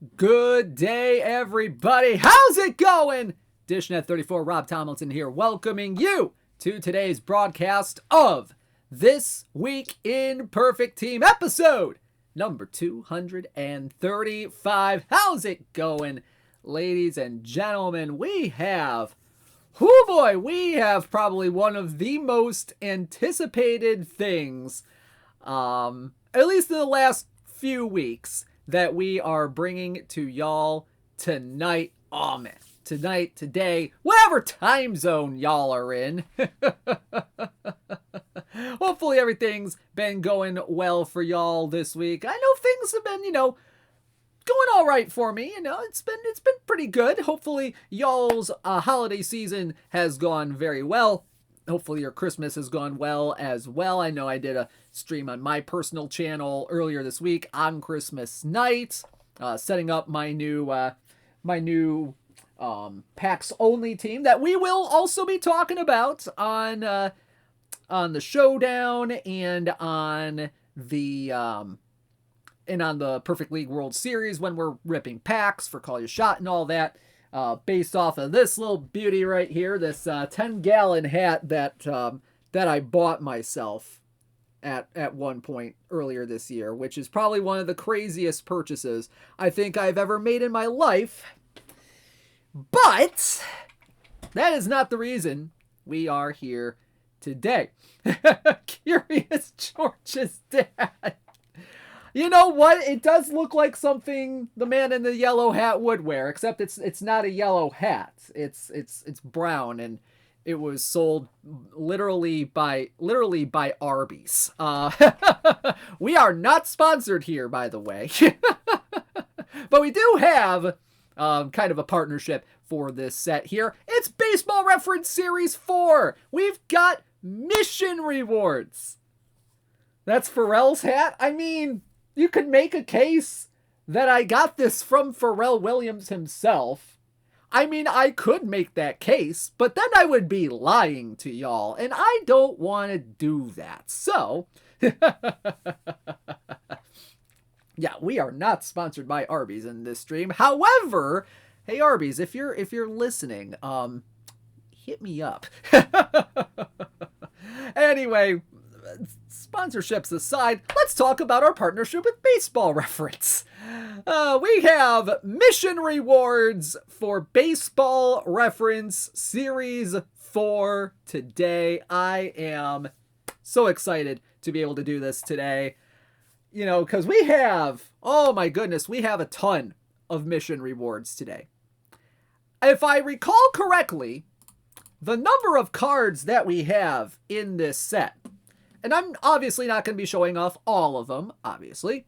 Good day, everybody. How's it going? Dishnet 34, Rob Tomlinson here, welcoming you to today's broadcast of This Week in Perfect Team, episode number 235. How's it going, ladies and gentlemen? We have probably one of the most anticipated things, at least in the last few weeks, that we are bringing to y'all tonight. Oh man, tonight, today, whatever time zone y'all are in. Hopefully everything's been going well for y'all this week. I know things have been, going all right for me. It's been pretty good. Hopefully y'all's holiday season has gone very well. Hopefully your Christmas has gone well as well. I know I did a stream on my personal channel earlier this week on Christmas night, setting up my new PAX only team that we will also be talking about on the showdown and on the Perfect League World Series when we're ripping packs for Call Your Shot and all that. Based off of this little beauty right here, this 10-gallon hat that I bought myself at one point earlier this year, which is probably one of the craziest purchases I think I've ever made in my life. But that is not the reason we are here today. Curious George's dad. You know what? It does look like something the man in the yellow hat would wear, except it's not a yellow hat. It's brown, and it was sold literally by Arby's. We are not sponsored here, by the way. But we do have kind of a partnership for this set here. It's Baseball Reference Series 4. We've got mission rewards. That's Pharrell's hat. I mean, you could make a case that I got this from Pharrell Williams himself. I mean, I could make that case, but then I would be lying to y'all, and I don't want to do that. So, yeah, we are not sponsored by Arby's in this stream. However, hey Arby's, if you're listening, hit me up. Anyway, sponsorships aside, let's talk about our partnership with Baseball Reference. We have mission rewards for Baseball Reference Series 4 today. I am so excited to be able to do this today. Because we have, oh my goodness, we have a ton of mission rewards today. If I recall correctly, the number of cards that we have in this set, and I'm obviously not going to be showing off all of them, obviously.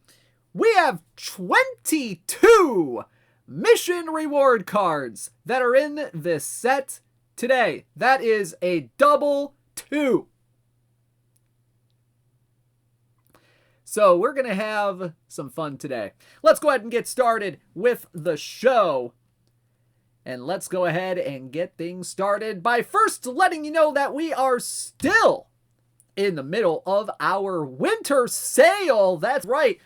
We have 22 mission reward cards that are in this set today. That is a double 2. So we're going to have some fun today. Let's go ahead and get started with the show. And let's go ahead and get things started by first letting you know that we are still in the middle of our winter sale. That's right.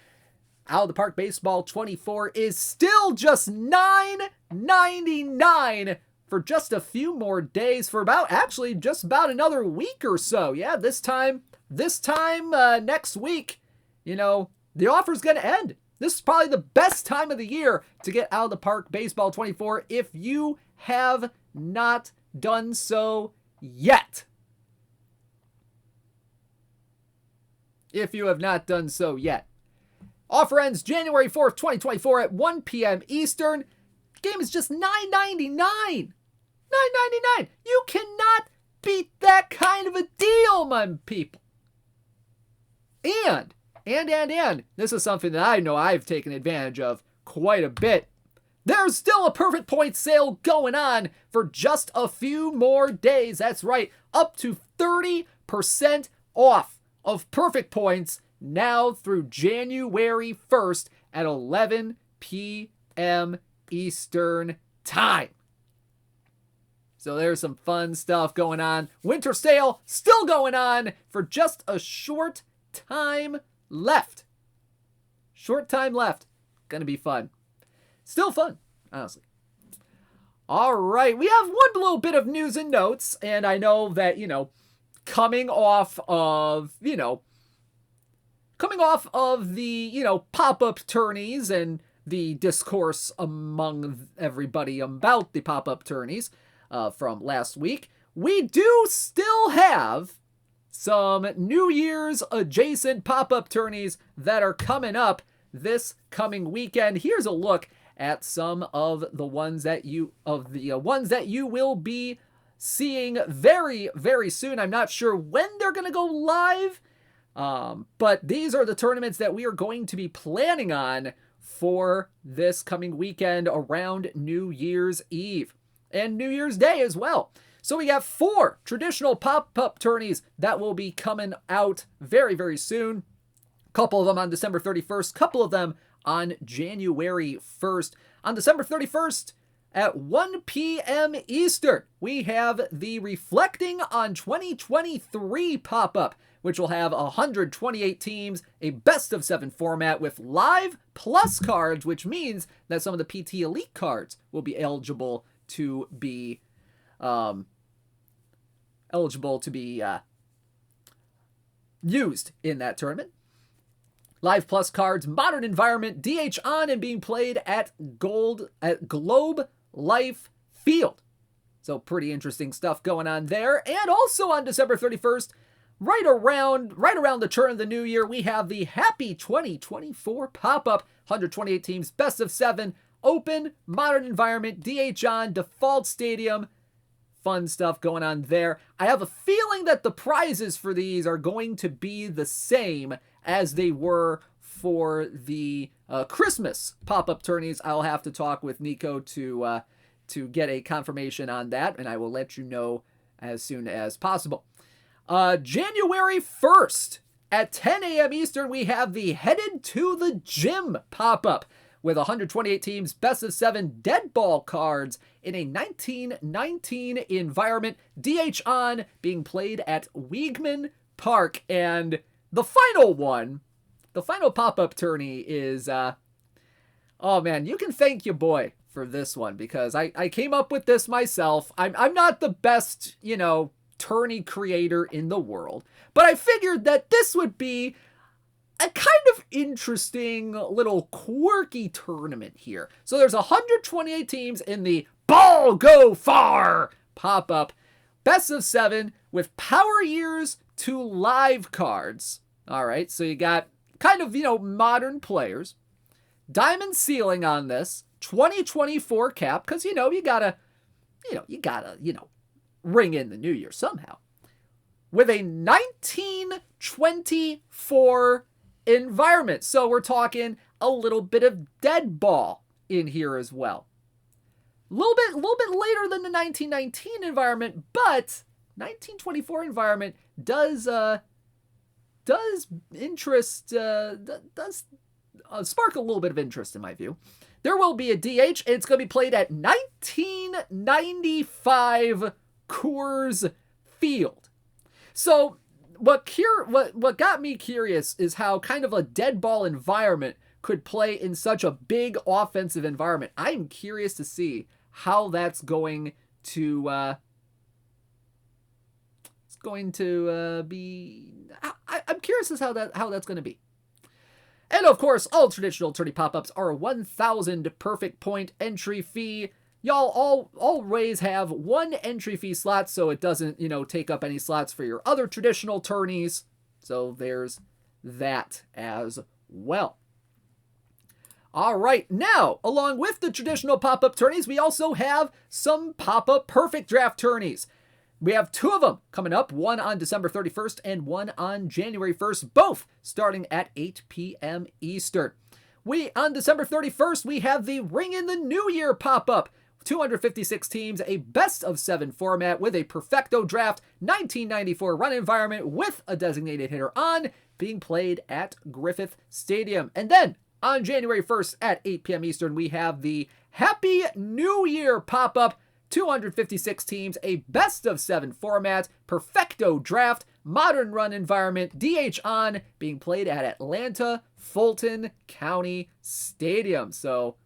Out of the Park Baseball 24 is still just $9.99 for just a few more days, for just about another week or so. Yeah, this time next week, the offer's going to end. This is probably the best time of the year to get Out of the Park Baseball 24 if you have not done so yet. If you have not done so yet. Offer ends January 4th, 2024 at 1 p.m. Eastern. Game is just $9.99. $9.99. You cannot beat that kind of a deal, my people. And, this is something that I know I've taken advantage of quite a bit. There's still a Perfect Point sale going on for just a few more days. That's right, up to 30% off of Perfect Points now through January 1st at 11 p.m. Eastern Time. So there's some fun stuff going on. Winter sale still going on for just a short time left. Short time left. Gonna be fun. Still fun, honestly. All right, we have one little bit of news and notes, and I know that, coming off of the, pop-up tourneys and the discourse among everybody about the pop-up tourneys from last week, we do still have some New Year's adjacent pop-up tourneys that are coming up this coming weekend. Here's a look at some of the ones that you will be seeing very, very soon. I'm not sure when they're going to go live, but these are the tournaments that we are going to be planning on for this coming weekend around New Year's Eve and New Year's Day as well. So we got 4 traditional pop-up tourneys that will be coming out very, very soon. A couple of them on December 31st, couple of them on January 1st. On December 31st at 1 p.m. Eastern, we have the Reflecting on 2023 pop-up, which will have 128 teams, a best-of-7 format with live plus cards, which means that some of the PT Elite cards will be eligible to be used in that tournament. Live Plus cards, modern environment, DH on and being played at Globe Life Field. So pretty interesting stuff going on there. And also on December 31st, right around the turn of the new year, we have the Happy 2024 pop-up, 128 teams, best of 7, open, modern environment, DH on, default stadium. Fun stuff going on there. I have a feeling that the prizes for these are going to be the same as they were for the Christmas pop-up tourneys. I'll have to talk with Nico to get a confirmation on that, and I will let you know as soon as possible. January 1st at 10 a.m. Eastern, we have the Headed to the Gym pop-up with 128 teams, best of 7 dead ball cards in a 1919 environment. DH on, being played at Weigman Park. And the final pop-up tourney is, oh man, you can thank your boy for this one, because I came up with this myself. I'm not the best, tourney creator in the world, but I figured that this would be a kind of interesting little quirky tournament here. So there's 128 teams in the Ball Go Far pop-up, best of 7 with Power Years to live cards. All right, so you got kind of, modern players. Diamond ceiling on this, 2024 cap, because, you gotta ring in the new year somehow. With a 1924 environment. So we're talking a little bit of dead ball in here as well. A little bit later than the 1919 environment, but 1924 environment does spark a little bit of interest in my view. There will be a DH, and it's going to be played at 1995 Coors Field. So what got me curious is how kind of a dead ball environment could play in such a big offensive environment. I'm curious to see how that's going to be. I'm curious as how that's going to be. And of course, all traditional tourney pop-ups are a 1,000 perfect point entry fee. Y'all always have one entry fee slot, so it doesn't, take up any slots for your other traditional tourneys. So there's that as well. All right, now, along with the traditional pop-up tourneys, we also have some pop-up perfect draft tourneys. We have 2 of them coming up, one on December 31st and one on January 1st, both starting at 8 p.m. Eastern. On December 31st, we have the Ring in the New Year pop-up. 256 teams, a best of 7 format with a perfecto draft, 1994 run environment with a designated hitter on, being played at Griffith Stadium. And then on January 1st at 8 p.m. Eastern, we have the Happy New Year pop-up, 256 teams, a best of 7 format, perfecto draft, modern run environment, DH on, being played at Atlanta Fulton County Stadium. So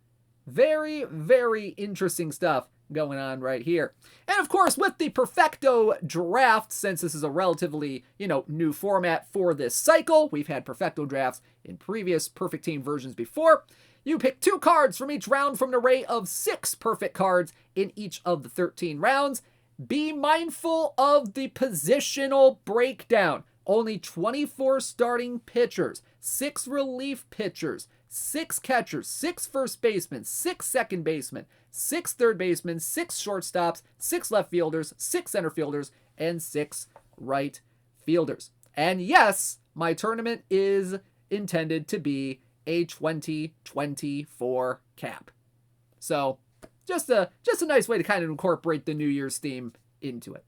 Very, very interesting stuff going on right here. And of course, with the Perfecto draft, since this is a relatively, new format for this cycle, we've had Perfecto drafts in previous Perfect Team versions before. You pick 2 cards from each round from an array of 6 perfect cards in each of the 13 rounds. Be mindful of the positional breakdown. Only 24 starting pitchers, 6 relief pitchers, 6 catchers, 6 first basemen, 6 second basemen, 6 third basemen, 6 shortstops, 6 left fielders, 6 center fielders, and 6 right fielders. And yes, my tournament is intended to be a 2024 cap. So just a nice way to kind of incorporate the New Year's theme into it.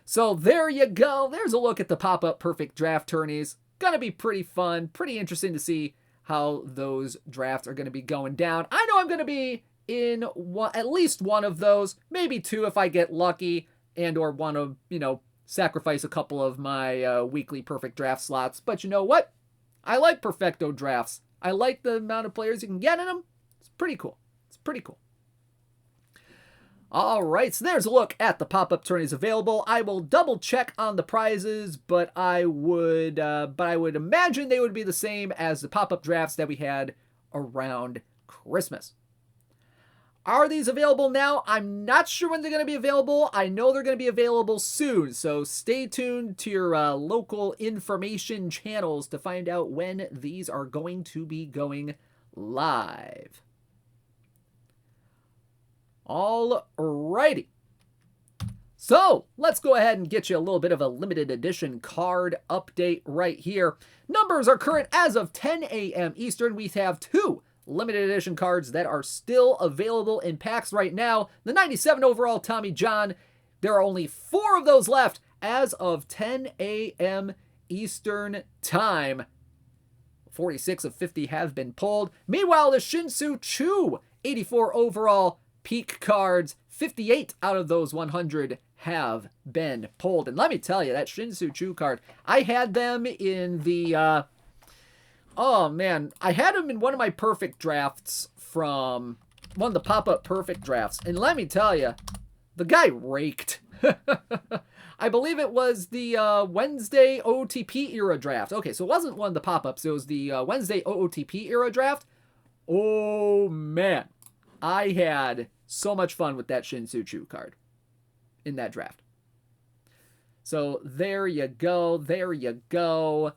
So there you go. There's a look at the pop-up perfect draft tourneys. Gonna be pretty fun, pretty interesting to see how those drafts are going to be going down. I know I'm going to be in at least one of those, maybe 2 if I get lucky, and or want to, sacrifice a couple of my weekly perfect draft slots. But you know what? I like Perfecto drafts. I like the amount of players you can get in them. It's pretty cool. All right, so there's a look at the pop-up tourneys available. I will double check on the prizes, but I would imagine they would be the same as the pop-up drafts that we had around Christmas. Are these available now? I'm not sure when they're going to be available. I know they're going to be available soon, so stay tuned to your local information channels to find out when these are going to be going live. Alrighty. So let's go ahead and get you a little bit of a limited edition card update right here. Numbers are current as of 10 a.m. Eastern. We have 2 limited edition cards that are still available in packs right now. The 97 overall Tommy John. There are only 4 of those left as of 10 a.m. Eastern time. 46 of 50 have been pulled. Meanwhile, the Shin-Soo Choo 84 overall peak cards, 58 out of those 100 have been pulled. And let me tell you, that Shin-Soo Choo card, I had them in the, I had them in one of my perfect drafts from one of the pop-up perfect drafts. And let me tell you, the guy raked. I believe it was the Wednesday OOTP era draft. Okay, so it wasn't one of the pop-ups. It was the Wednesday OOTP era draft. Oh, man. I had so much fun with that Shin-Soo Choo card in that draft. So there you go. There you go.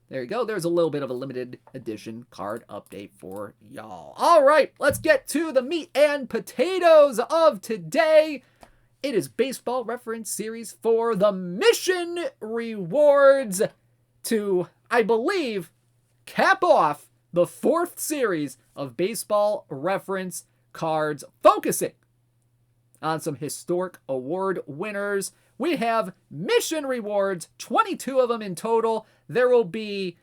There you go. There's a little bit of a limited edition card update for y'all. All right, let's get to the meat and potatoes of today. It is Baseball Reference Series 4, the mission rewards to, I believe, cap off the 4th series of Baseball Reference cards, focusing on some historic award winners. We have mission rewards, 22 of them in total. There will be,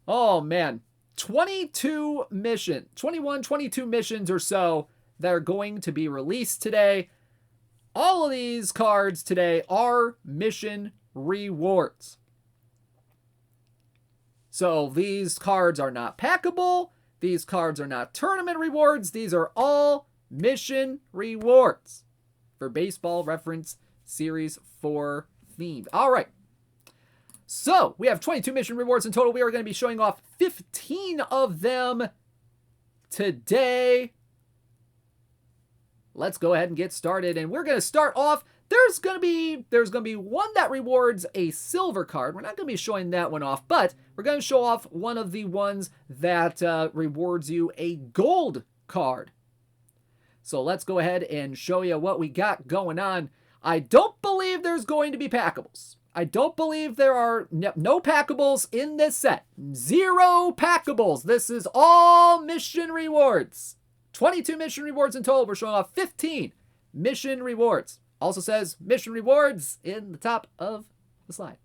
22 missions or so that are going to be released today. All of these cards today are mission rewards. So these cards are not packable. These cards are not tournament rewards. These are all mission rewards for Baseball Reference Series 4 themed. All right. So we have 22 mission rewards in total. We are going to be showing off 15 of them today. Let's go ahead and get started. And we're going to start off. There's going to be one that rewards a silver card. We're not going to be showing that one off, but we're going to show off one of the ones that rewards you a gold card. So let's go ahead and show you what we got going on. I don't believe there's going to be packables. I don't believe there are no packables in this set. 0 packables. This is all mission rewards. 22 mission rewards in total. We're showing off 15 mission rewards. Also says mission rewards in the top of the slide.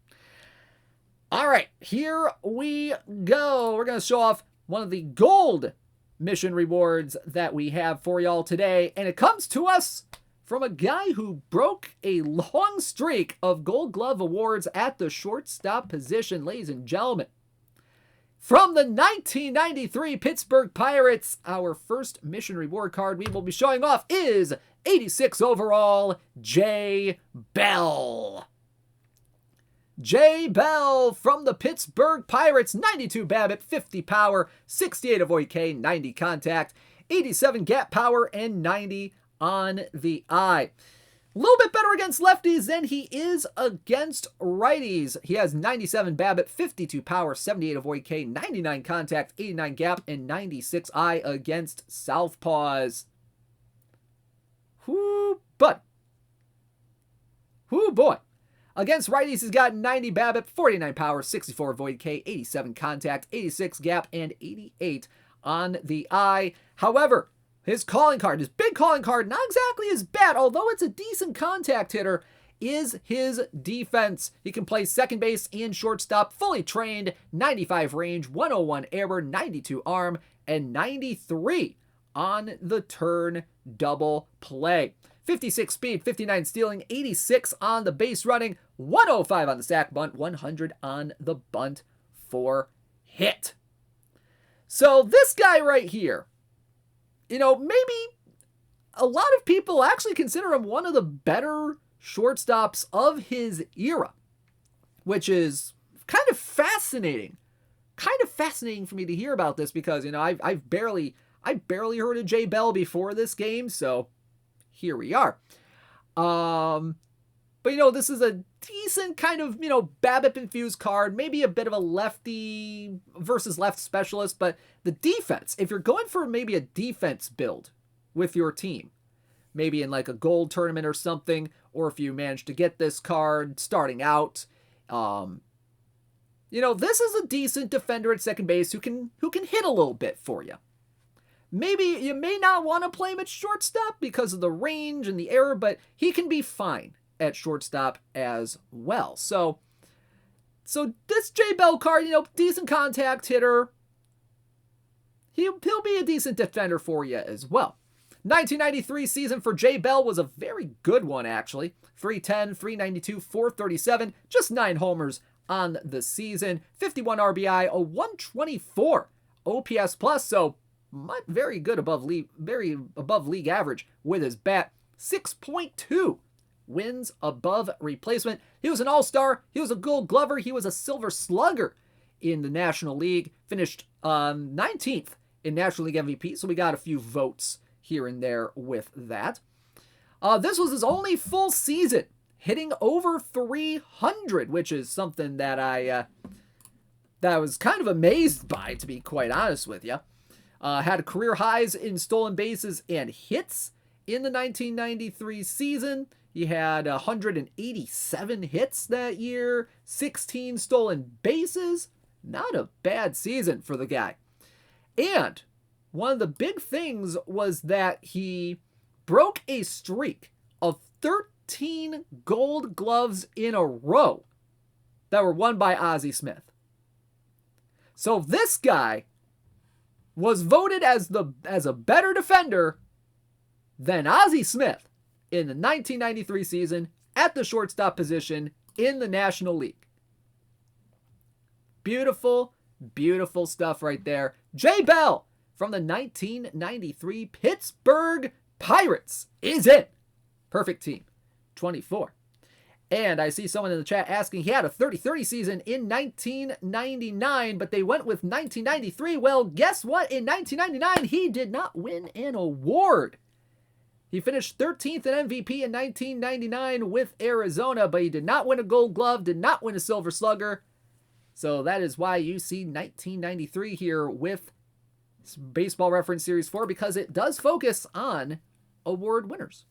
All right, here we go. We're going to show off one of the gold mission rewards that we have for y'all today. And it comes to us from a guy who broke a long streak of Gold Glove awards at the shortstop position, ladies and gentlemen. From the 1993 Pittsburgh Pirates, our first mission reward card we will be showing off is 86 overall, Jay Bell. Jay Bell from the Pittsburgh Pirates, 92 BABIP, 50 power, 68 avoid K, 90 contact, 87 gap power, and 90 on the eye. A little bit better against lefties than he is against righties. He has 97 BABIP, 52 power, 78 avoid K, 99 contact, 89 gap, and 96 eye against southpaws. Whoo, bud. Whoo, boy. Against righties, he's got 90 BABIP, 49 power, 64 avoid K, 87 contact, 86 gap, and 88 on the eye. However, his calling card, his big calling card, not exactly as bad, although it's a decent contact hitter, is his defense. He can play second base and shortstop, fully trained, 95 range, 101 error, 92 arm, and 93 on the turn double play. 56 speed, 59 stealing, 86 on the base running, 105 on the sac bunt, 100 on the bunt for hit. So this guy right here, maybe a lot of people actually consider him one of the better shortstops of his era, which is kind of fascinating. Kind of fascinating for me to hear about this because, I barely heard of Jay Bell before this game, so here we are. But this is a decent kind of, BABIP infused card, maybe a bit of a lefty versus left specialist, but the defense, if you're going for maybe a defense build with your team, maybe in like a gold tournament or something, or if you manage to get this card starting out, this is a decent defender at second base who can hit a little bit for you. Maybe you may not want to play him at shortstop because of the range and the error, but he can be fine at shortstop as well. So this Jay Bell card, decent contact hitter. He'll be a decent defender for you as well. 1993 season for Jay Bell was a very good one, actually. 310, 392, 437, just 9 homers on the season. 51 RBI, a 124 OPS plus, so very good above league average with his bat. 6.2 wins above replacement. He was an all-star. He was a gold glover. He was a silver slugger in the National League. Finished 19th in National League MVP, so we got a few votes here and there with that. This was his only full season, hitting over 300, which is something that I was kind of amazed by, to be quite honest with you. Had career highs in stolen bases and hits in the 1993 season. He had 187 hits that year, 16 stolen bases. Not a bad season for the guy. And one of the big things was that he broke a streak of 13 gold gloves in a row that were won by Ozzie Smith. So this guy was voted as a better defender than Ozzie Smith in the 1993 season at the shortstop position in the National League. Beautiful, beautiful stuff right there. Jay Bell from the 1993 Pittsburgh Pirates is in. Perfect team. 24. And I see someone in the chat asking, he had a 30-30 season in 1999, but they went with 1993. Well, guess what? In 1999, he did not win an award. He finished 13th in MVP in 1999 with Arizona, but he did not win a gold glove, did not win a silver slugger. So that is why you see 1993 here with Baseball Reference Series 4, because it does focus on award winners.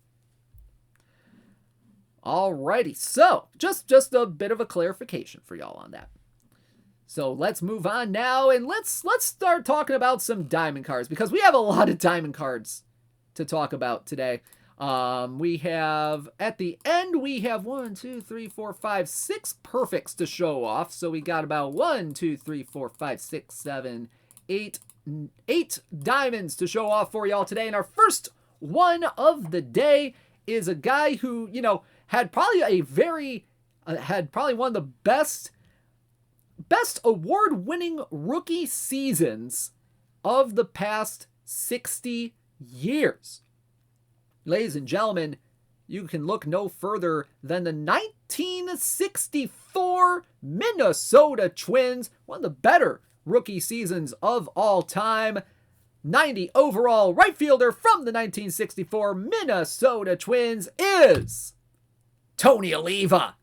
Alrighty, so just a bit of a clarification for y'all on that. So let's move on now, and let's start talking about some diamond cards, because we have a lot of diamond cards to talk about today. We have, at the end, we have 1, 2, 3, 4, 5, 6 perfects to show off. So we got about 1, 2, 3, 4, 5, 6, 7, 8 diamonds to show off for y'all today. And our first one of the day is a guy who, had probably one of the best best award-winning rookie seasons of the past 60 years. Ladies and gentlemen, you can look no further than the 1964 Minnesota Twins, one of the better rookie seasons of all time. 90 overall right fielder from the 1964 Minnesota Twins is Tony Oliva.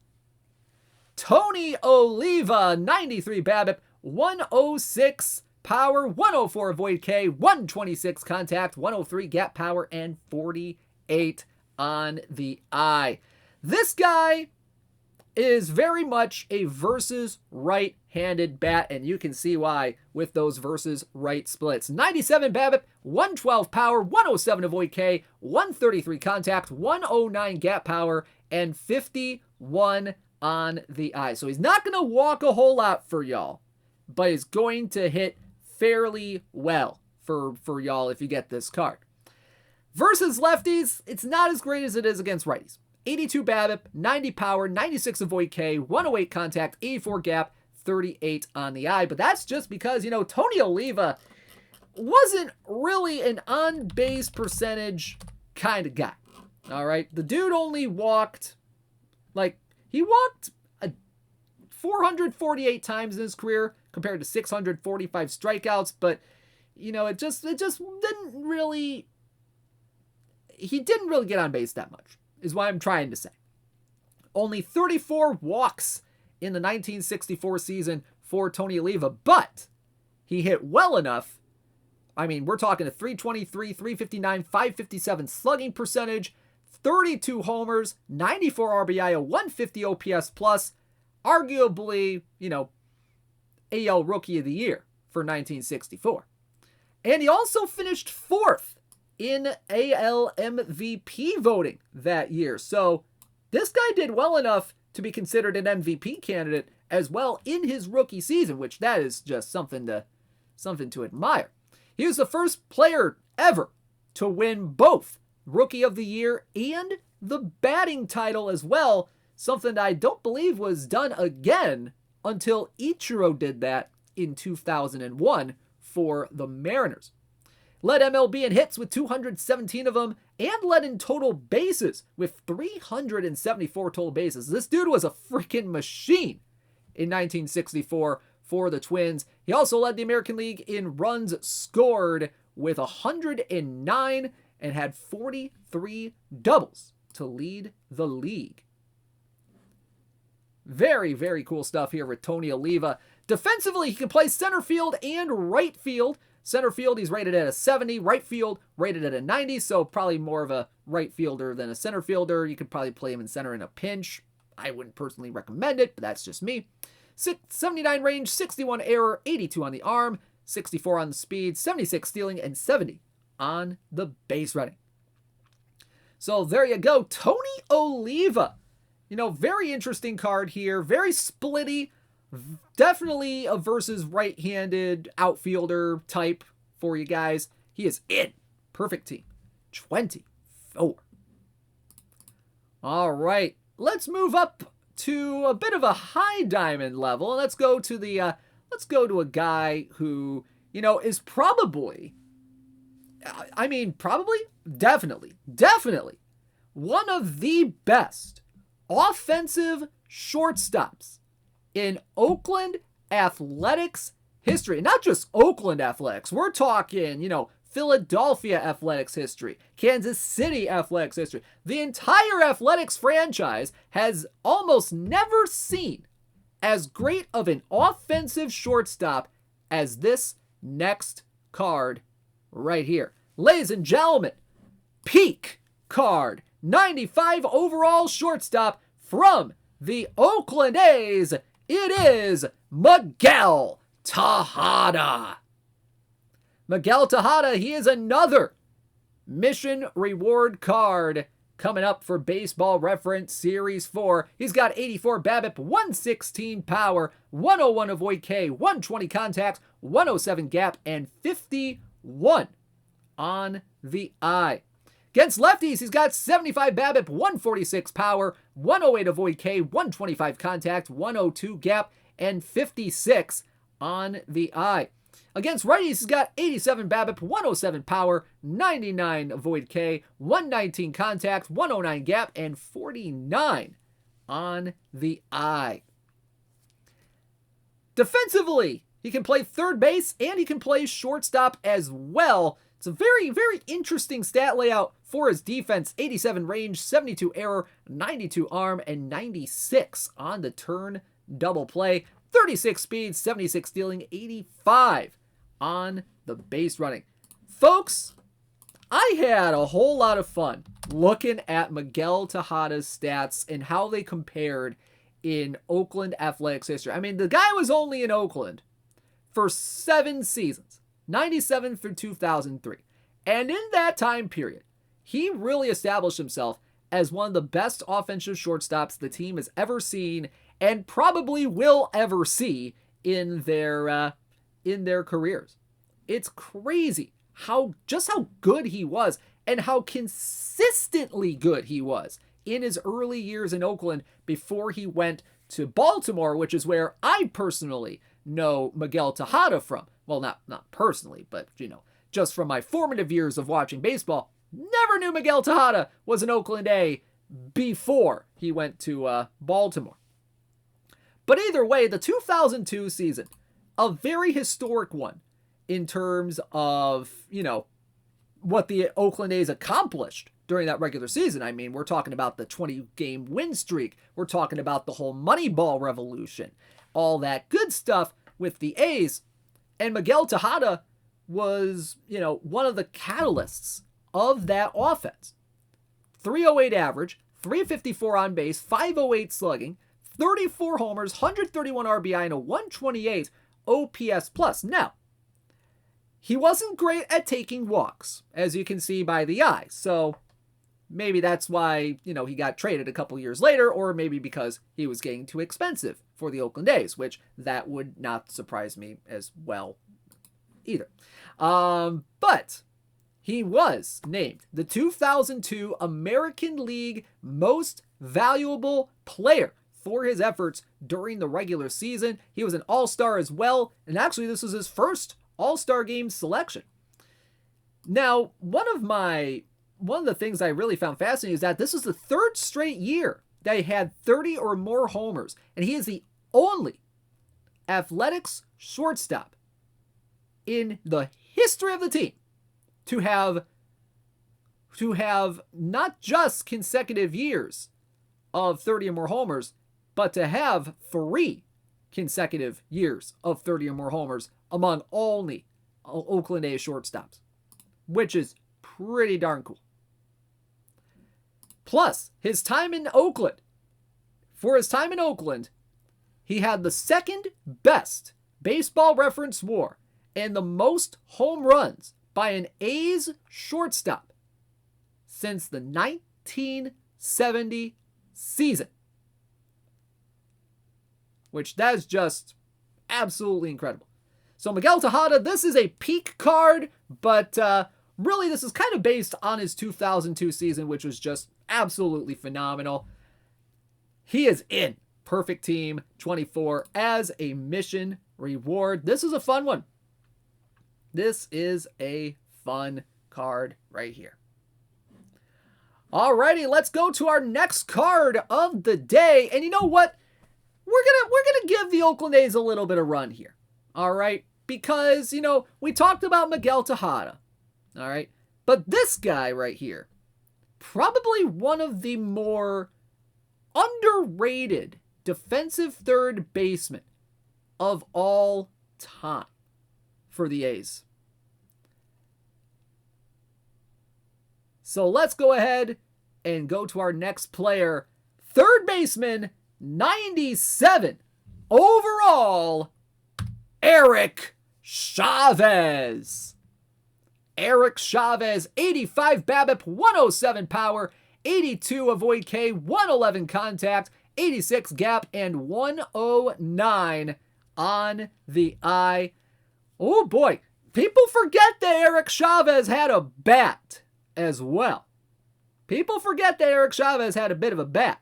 Tony Oliva, 93 BABIP, 106 power, 104 avoid K, 126 contact, 103 gap power, and 48 on the eye. This guy is very much a versus right-handed bat, and you can see why with those versus right splits. 97 BABIP, 112 power, 107 avoid K, 133 contact, 109 gap power, and 51 on the eye. So he's not going to walk a whole lot for y'all, but he's going to hit fairly well for y'all if you get this card. Versus lefties, it's not as great as it is against righties. 82 BABIP, 90 power, 96 avoid K, 108 contact, 84 gap, 38 on the eye. But that's just because, Tony Oliva wasn't really an on-base percentage kind of guy. All right? The dude only walked, he walked 448 times in his career compared to 645 strikeouts. But, it just didn't really, he didn't really get on base that much, is what I'm trying to say. Only 34 walks in the 1964 season for Tony Oliva, but he hit well enough. I mean, we're talking a 323, 359, 557 slugging percentage, 32 homers, 94 RBI, a 150 OPS plus, arguably, AL Rookie of the Year for 1964. And he also finished fourth in AL MVP voting that year. So this guy did well enough to be considered an MVP candidate as well in his rookie season, which that is just something to admire. He was the first player ever to win both Rookie of the Year and the batting title as well, something that I don't believe was done again until Ichiro did that in 2001 for the Mariners. Led MLB in hits with 217 of them, and led in total bases with 374 total bases. This dude was a freaking machine in 1964 for the Twins. He also led the American League in runs scored with 109 and had 43 doubles to lead the league. Very, very cool stuff here with Tony Oliva. Defensively, he can play center field and right field. Center field, he's rated at a 70. Right field, rated at a 90. So probably more of a right fielder than a center fielder. You could probably play him in center in a pinch. I wouldn't personally recommend it, but that's just me. 79 range, 61 error, 82 on the arm, 64 on the speed, 76 stealing, and 70 on the base running. So there you go. Tony Oliva. Very interesting card here. Very splitty. Definitely a versus right-handed outfielder type for you guys. He is in. Perfect team. 24. All right. Let's move up to a bit of a high diamond level. Let's go to a guy who, is probably, definitely one of the best offensive shortstops in Oakland athletics history. And not just Oakland athletics. We're talking, Philadelphia athletics history, Kansas City athletics history. The entire athletics franchise has almost never seen as great of an offensive shortstop as this next card right here. Ladies and gentlemen, peak card, 95 overall shortstop from the Oakland A's. It is Miguel Tahada. Miguel Tahada, he is another mission reward card coming up for Baseball Reference Series 4. He's got 84 BABIP, 116 power, 101 avoid K, 120 contacts, 107 gap, and 51 on the eye. Against lefties, he's got 75 BABIP, 146 power, 108 avoid K, 125 contact, 102 gap, and 56 on the eye. Against righties, he's got 87 BABIP, 107 power, 99 avoid K, 119 contact, 109 gap, and 49 on the eye. Defensively, he can play third base and he can play shortstop as well. It's a very, very interesting stat layout for his defense. 87 range, 72 error, 92 arm, and 96 on the turn double play. 36 speed, 76 stealing, 85 on the base running. Folks, I had a whole lot of fun looking at Miguel Tahada's stats and how they compared in Oakland Athletics history. I mean, the guy was only in Oakland for 7 seasons, 97 through 2003. And in that time period, he really established himself as one of the best offensive shortstops the team has ever seen and probably will ever see in their careers. It's crazy how good he was and how consistently good he was in his early years in Oakland before he went to Baltimore, which is where I personally know Miguel Tahada from. Well, not personally, but, just from my formative years of watching baseball. Never knew Miguel Tahada was an Oakland A before he went to Baltimore. But either way, the 2002 season, a very historic one in terms of, what the Oakland A's accomplished during that regular season. I mean, we're talking about the 20-game win streak. We're talking about the whole Moneyball revolution, all that good stuff with the A's. And Miguel Tahada was, one of the catalysts of that offense. 308 average, 354 on base, 508 slugging, 34 homers, 131 RBI, and a 128 OPS plus. Now, he wasn't great at taking walks, as you can see by the eye. So maybe that's why, he got traded a couple years later, or maybe because he was getting too expensive for the Oakland A's, which that would not surprise me as well either. But he was named the 2002 American League Most Valuable Player for his efforts during the regular season. He was an All-Star as well, and actually this was his first All-Star game selection. Now, one of the things I really found fascinating is that this is the third straight year that he had 30 or more homers, and he is the only Athletics shortstop in the history of the team to have not just consecutive years of 30 or more homers, but to have 3 consecutive years of 30 or more homers among only Oakland A's shortstops, which is pretty darn cool. Plus, for his time in Oakland, he had the second best Baseball Reference WAR and the most home runs by an A's shortstop since the 1970 season. Which that is just absolutely incredible. So Miguel Tahada, this is a peak card, but really this is kind of based on his 2002 season, which was just absolutely phenomenal. He is in Perfect Team 24 as a mission reward. This is a fun one. This is a fun card right here. Alrighty, let's go to our next card of the day. And you know what? We're gonna give the Oakland A's a little bit of run here. All right? Because, we talked about Miguel Tahada. All right? But this guy right here, probably one of the more underrated defensive third baseman of all time for the A's. So let's go ahead and go to our next player. Third baseman, 97 overall, Eric Chavez. Eric Chavez, 85 BABIP, 107 power, 82 avoid K, 111 contact, 86 gap, and 109 on the eye. Oh boy, people forget that Eric Chavez had a bat as well. People forget that Eric Chavez had a bit of a bat.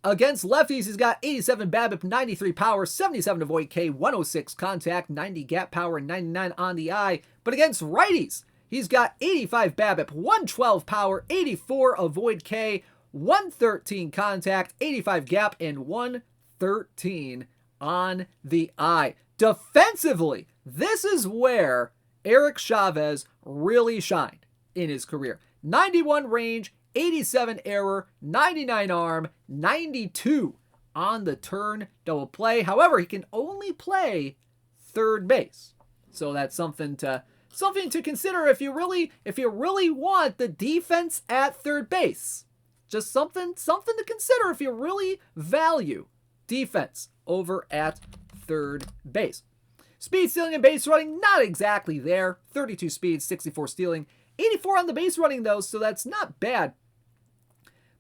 Against lefties, he's got 87 BABIP, 93 power, 77 avoid K, 106 contact, 90 gap power, and 99 on the eye. But against righties, he's got 85 BABIP, 112 power, 84 avoid K, 113 contact, 85 gap, and 113 on the eye. Defensively, this is where Eric Chavez really shined in his career. 91 range, 87 error, 99 arm, 92 on the turn double play. However, he can only play third base. So that's something to consider if you really want the defense at third base. Just something to consider if you really value defense over at third base. Speed, stealing, and base running, not exactly there. 32 speed, 64 stealing, 84 on the base running though, so that's not bad.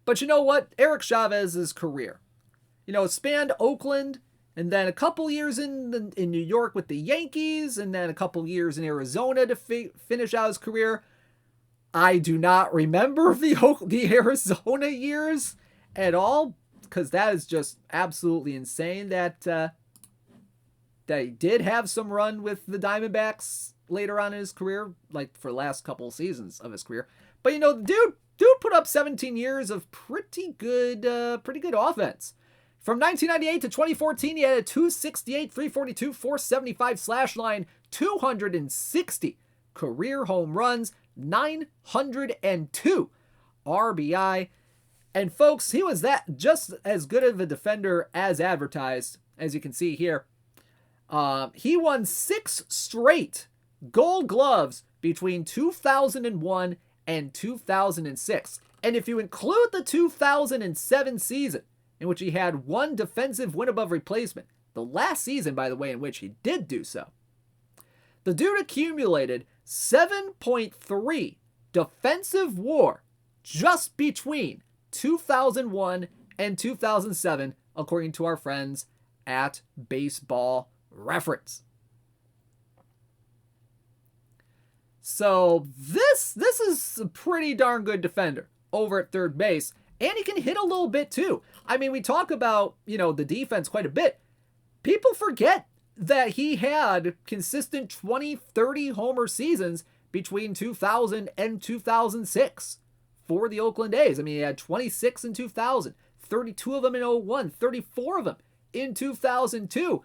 But you know what? Eric Chavez's career, spanned Oakland, and then a couple years in New York with the Yankees, and then a couple years in Arizona to finish out his career. I do not remember the Arizona years at all, because that is just absolutely insane that he did have some run with the Diamondbacks later on in his career, like for the last couple seasons of his career. But the dude put up 17 years of pretty good offense. From 1998 to 2014, he had a 268, 342, 475 slash line, 260 career home runs, 902 RBI. And folks, he was just as good of a defender as advertised, as you can see here. He won 6 straight Gold Gloves between 2001 and 2006. And if you include the 2007 season, in which he had 1 defensive win above replacement, the last season, by the way, in which he did do so, the dude accumulated 7.3 defensive WAR just between 2001 and 2007, according to our friends at Baseball Reference. So this is a pretty darn good defender over at third base, and he can hit a little bit too. I mean, we talk about, the defense quite a bit. People forget that he had consistent 20, 30 homer seasons between 2000 and 2006 for the Oakland A's. I mean, he had 26 in 2000, 32 of them in 01, 34 of them in 2002.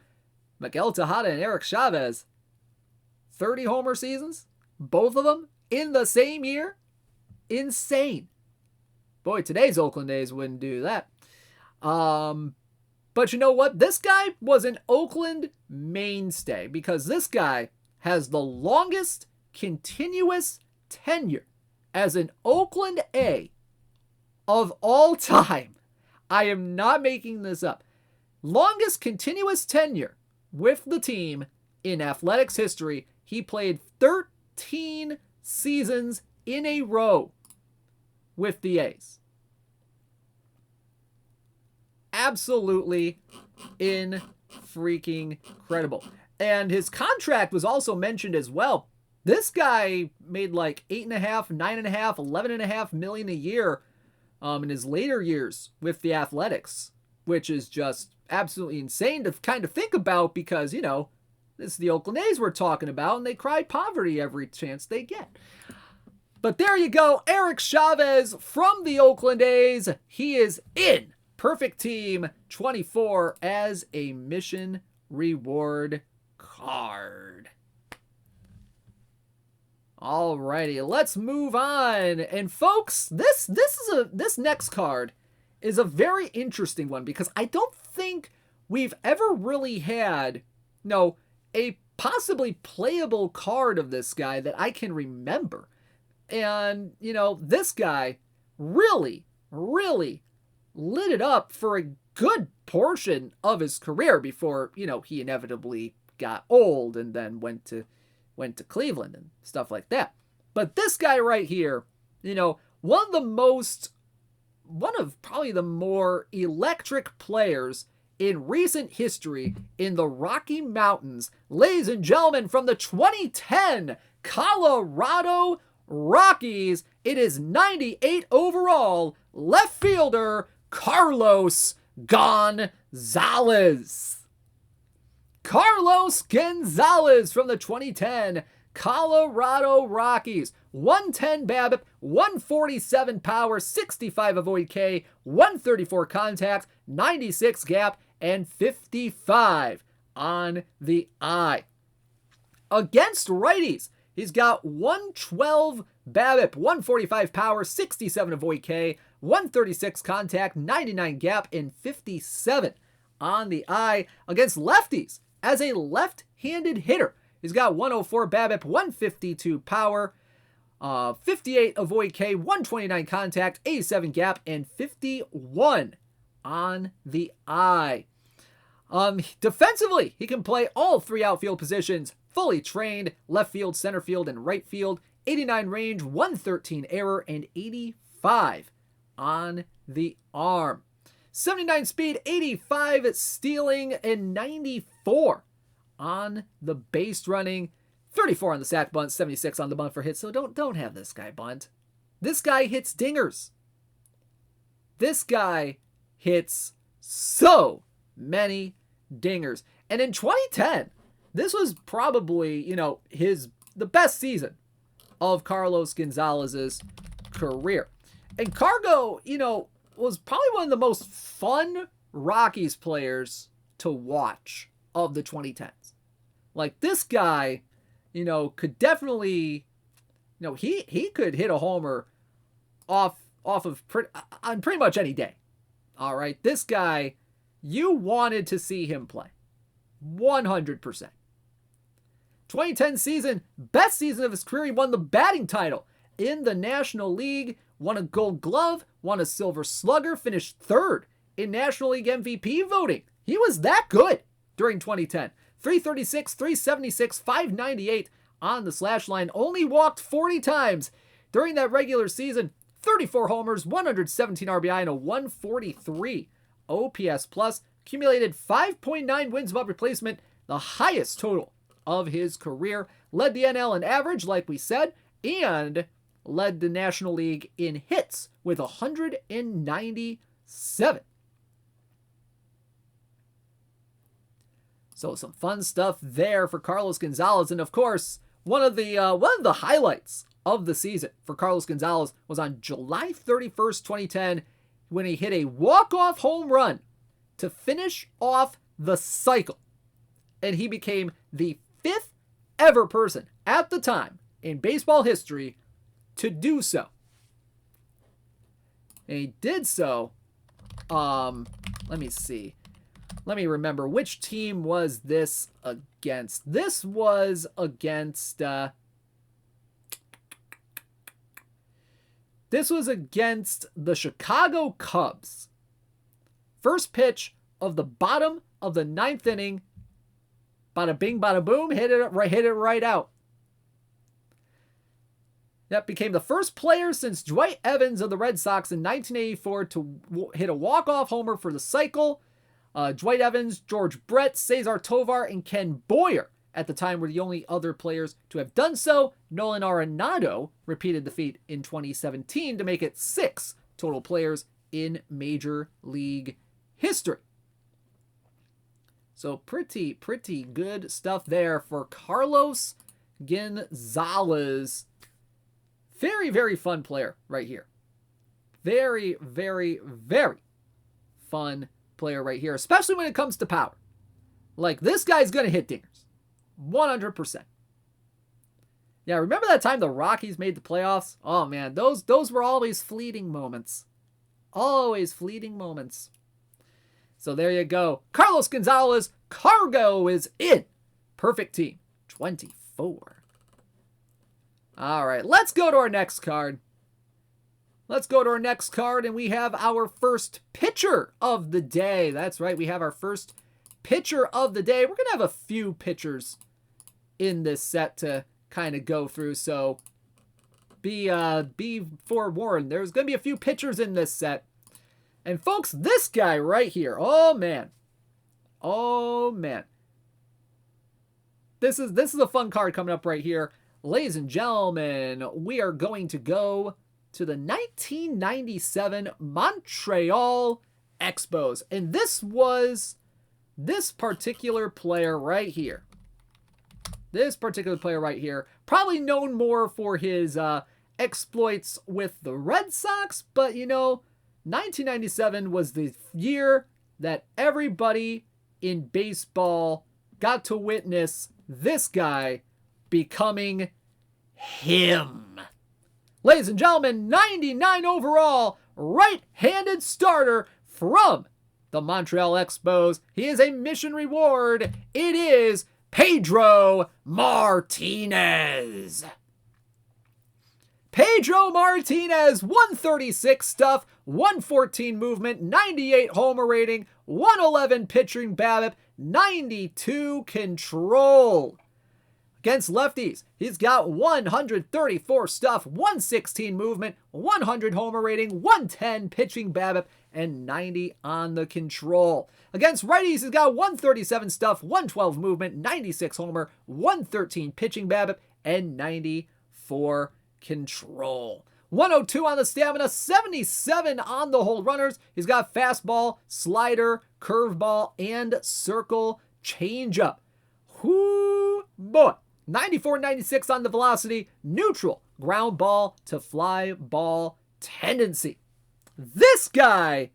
Miguel Tahada and Eric Chavez, 30 homer seasons, both of them in the same year. Insane. Boy, today's Oakland A's wouldn't do that. But you know what? This guy was an Oakland mainstay because this guy has the longest continuous tenure as an Oakland A of all time. I am not making this up. Longest continuous tenure with the team in athletics history. He played 13 seasons in a row with the A's. Absolutely freaking incredible. And his contract was also mentioned as well. This guy made like $8.5, $9.5, $11.5 million a year in his later years with the Athletics, which is just absolutely insane to kind of think about because, this is the Oakland A's we're talking about, and they cry poverty every chance they get. But there you go, Eric Chavez from the Oakland A's. He is in Perfect Team 24 as a mission reward card. Alrighty, let's move on. And folks, this next card is a very interesting one because I don't think we've ever really had a possibly playable card of this guy that I can remember. And, this guy really, really lit it up for a good portion of his career before, he inevitably got old and then went to Cleveland and stuff like that. But this guy right here, one of probably the more electric players in recent history in the Rocky Mountains. Ladies and gentlemen, from the 2010 Colorado Rockies, it is 98 overall left fielder Carlos Gonzalez. Carlos Gonzalez from the 2010 Colorado Rockies. 110 BABIP, 147 power, 65 avoid K, 134 contact, 96 gap, and 55 on the eye. Against righties, he's got 112 BABIP, 145 power, 67 avoid K, 136 contact, 99 gap, and 57 on the eye. Against lefties, as a left-handed hitter, he's got 104 BABIP, 152 power, 58 avoid K, 129 contact, 87 gap, and 51 on the eye. Defensively, he can play all three outfield positions, fully trained, left field, center field, and right field. 89 range, 113 error, and 85 on the arm. 79 speed, 85 stealing, and 94 on the base running. 34 on the sac bunt, 76 on the bunt for hits. So don't have this guy bunt. This guy hits dingers. This guy hits so many dingers. And in 2010, this was probably, the best season of Carlos Gonzalez's career. And Cargo, was probably one of the most fun Rockies players to watch of the 2010s. Like, this guy, could definitely, he could hit a homer off of on pretty much any day. All right, this guy, you wanted to see him play. 100%. 2010 season, best season of his career. He won the batting title in the National League, won a Gold Glove, won a Silver Slugger, finished third in National League MVP voting. He was that good during 2010. 336, 376, 598 on the slash line. Only walked 40 times during that regular season. 34 homers, 117 RBI, and a 143 OPS plus. Accumulated 5.9 wins above replacement, the highest total of his career. Led the NL in average, like we said, and led the National League in hits with 197. So some fun stuff there for Carlos Gonzalez. And of course, one of the highlights of the season for Carlos Gonzalez was on July 31st, 2010, when he hit a walk-off home run to finish off the cycle. And he became the 5th ever person at the time in baseball history to do so. And he did so, let me see. Let me remember, which team was this against? This was against the Chicago Cubs. First pitch of the bottom of the 9th inning. Bada bing, bada boom, hit it right out. That became the first player since Dwight Evans of the Red Sox in 1984 to hit a walk-off homer for the cycle. Dwight Evans, George Brett, Cesar Tovar, and Ken Boyer at the time were the only other players to have done so. Nolan Arenado repeated the feat in 2017 to make it 6 total players in Major League history. So pretty good stuff there for Carlos Gonzalez. Very, very fun player right here. Very, very, very fun player right here, especially when it comes to power. Like, this guy's going to hit dingers. 100%. Yeah, remember that time the Rockies made the playoffs? Oh, man, those were always fleeting moments. Always fleeting moments. So there you go. Carlos Gonzalez, Cargo is in. Perfect team. 24. All right, let's go to our next card. And we have our first pitcher of the day. That's right, we have our first pitcher of the day. We're going to have a few pitchers in this set to kind of go through, so be forewarned. There's going to be a few pitchers in this set. And folks, this guy right here, oh man. This is a fun card coming up right here. Ladies and gentlemen, we are going to go to the 1997 Montreal Expos. And this was this particular player right here. Probably known more for his exploits with the Red Sox, but 1997 was the year that everybody in baseball got to witness this guy becoming him. Ladies and gentlemen, 99 overall, right-handed starter from the Montreal Expos. He is a mission reward. It is Pedro Martinez. Pedro Martinez, 136 stuff, 114 movement, 98 homer rating, 111 pitching BABIP, 92 control. Against lefties, he's got 134 stuff, 116 movement, 100 homer rating, 110 pitching BABIP, and 90 on the control. Against righties, he's got 137 stuff, 112 movement, 96 homer, 113 pitching BABIP, and 94 control. 102 on the stamina, 77 on the hold runners. He's got fastball, slider, curveball, and circle changeup. Whoo boy. 94-96 on the velocity, neutral, ground ball to fly ball tendency. This guy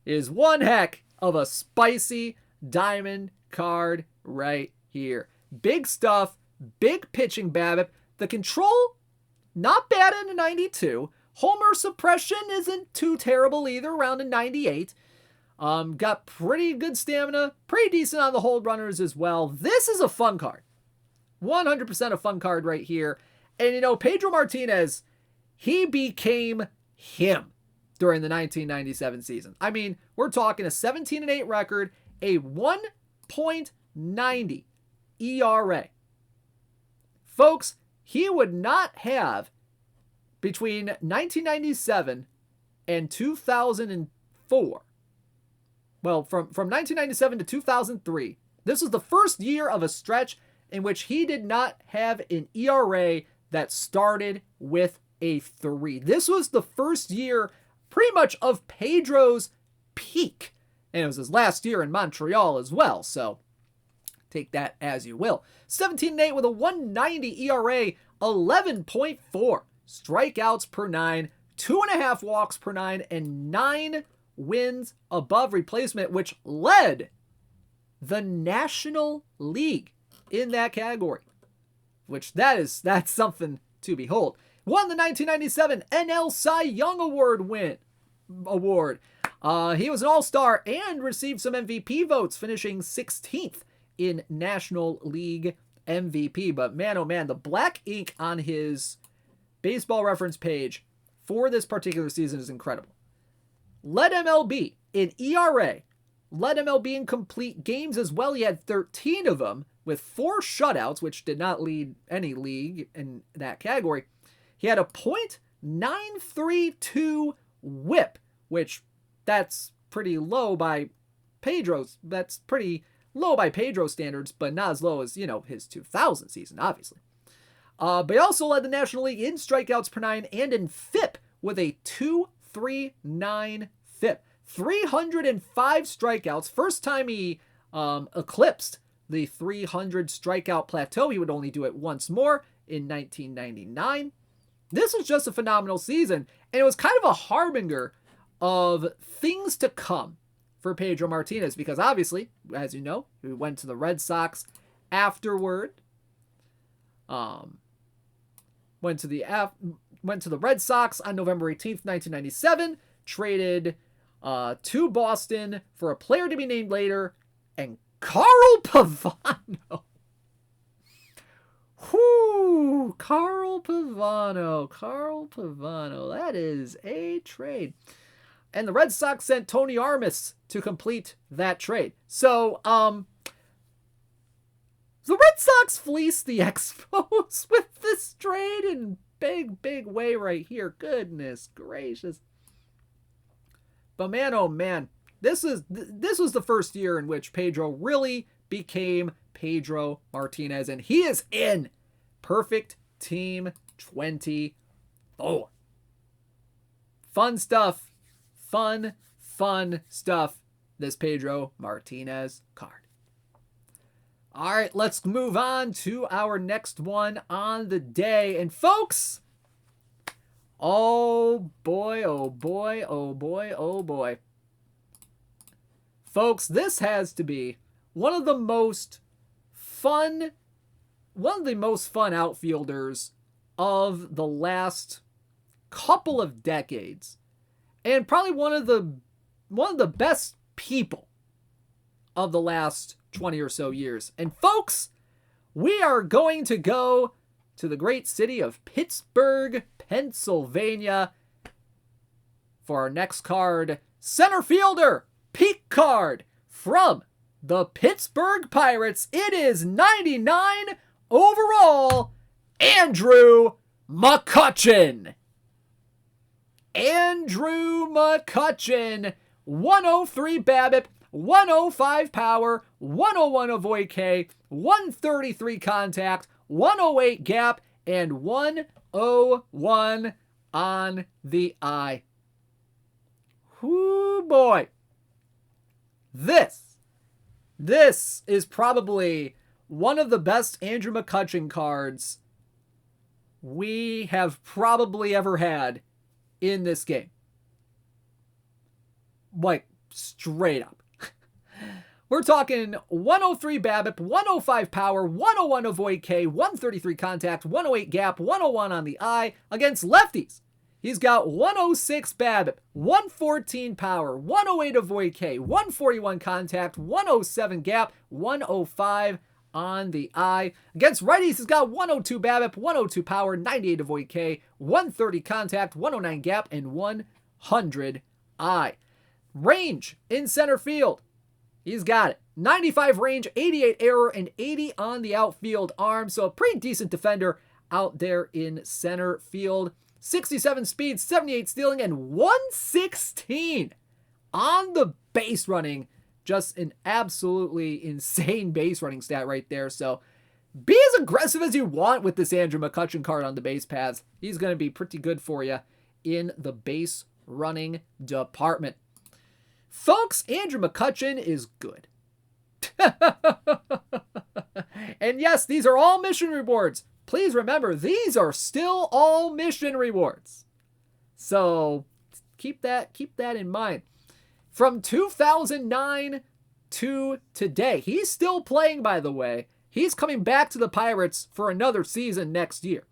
is one heck of a spicy diamond card right here. Big stuff, big pitching BABIP. The control, not bad in a 92. Homer suppression isn't too terrible either, around a 98. Got pretty good stamina, pretty decent on the hold runners as well. This is a fun card. 100% a fun card right here. And Pedro Martinez, he became him during the 1997 season. I mean, we're talking a 17-8 record, a 1.90 ERA. Folks, he would not have between 1997 and 2004. Well, from 1997 to 2003, this was the first year of a stretch in which he did not have an ERA that started with a 3. This was the first year pretty much of Pedro's peak. And it was his last year in Montreal as well, so take that as you will. 17-8 with a 1.90 ERA, 11.4 strikeouts per 9, 2.5 walks per 9, and 9 wins above replacement, which led the National League in that category, which that's something to behold. Won the 1997 NL Cy Young Award. He was an all-star and received some MVP votes, finishing 16th in National League MVP. But man, oh man, the black ink on his baseball reference page for this particular season is incredible. Led MLB in ERA, led MLB in complete games as well. He had 13 of them with 4 shutouts, which did not lead any league in that category. He had a .932 whip, which that's pretty low by Pedro's. That's pretty low by Pedro standards, but not as low as, his 2000 season, obviously. But he also led the National League in strikeouts per 9 and in FIP with a 2.39 FIP. 305 strikeouts. First time he eclipsed the 300 strikeout plateau. He would only do it once more in 1999. This was just a phenomenal season, and it was kind of a harbinger of things to come for Pedro Martinez, because obviously, as you know, he went to the Red Sox afterward. Went to the Red Sox on November 18th, 1997, traded to Boston for a player to be named later, and Carl Pavano. Whoo, Carl Pavano. That is a trade. And the Red Sox sent Tony Armas to complete that trade. So, the Red Sox fleeced the Expos with this trade in big way right here. Goodness gracious. But man, oh man, this was the first year in which Pedro really became Pedro Martinez, and he is in Perfect Team 24. Fun stuff. fun stuff, this Pedro Martinez card. All right, let's move on to our next one on the day. And folks, oh boy, oh boy, oh boy, oh boy. Folks, this has to be one of the most fun outfielders of the last couple of decades. And probably one of the best people of the last 20 or so years. And folks, we are going to go to the great city of Pittsburgh, Pennsylvania for our next card. Center fielder, peak card from the Pittsburgh Pirates. It is 99 overall, Andrew McCutchen. Andrew McCutchen, 103 BABIP, 105 power, 101 avoid K, 133 contact, 108 gap, and 101 on the eye. Whoo boy. This is probably one of the best Andrew McCutchen cards we have probably ever had in this game. Like, straight up. We're talking 103 BABIP, 105 power, 101 avoid K, 133 contact, 108 gap, 101 on the eye against lefties. He's got 106 BABIP, 114 power, 108 avoid K, 141 contact, 107 gap, 105 on the eye. Against righties, he's got 102 BABIP, 102 power, 98 avoid K, 130 contact, 109 gap, and 100 eye. Range in center field. He's got it. 95 range, 88 error, and 80 on the outfield arm. So a pretty decent defender out there in center field. 67 speed, 78 stealing, and 116 on the base running. Just an absolutely insane base running stat right there. So be as aggressive as you want with this Andrew McCutchen card on the base paths. He's going to be pretty good for you in the base running department. Folks, Andrew McCutchen is good. And yes, these are all mission rewards. Please remember, these are still all mission rewards. So keep that in mind. From 2009 to today, he's still playing, by the way. He's coming back to the Pirates for another season next year.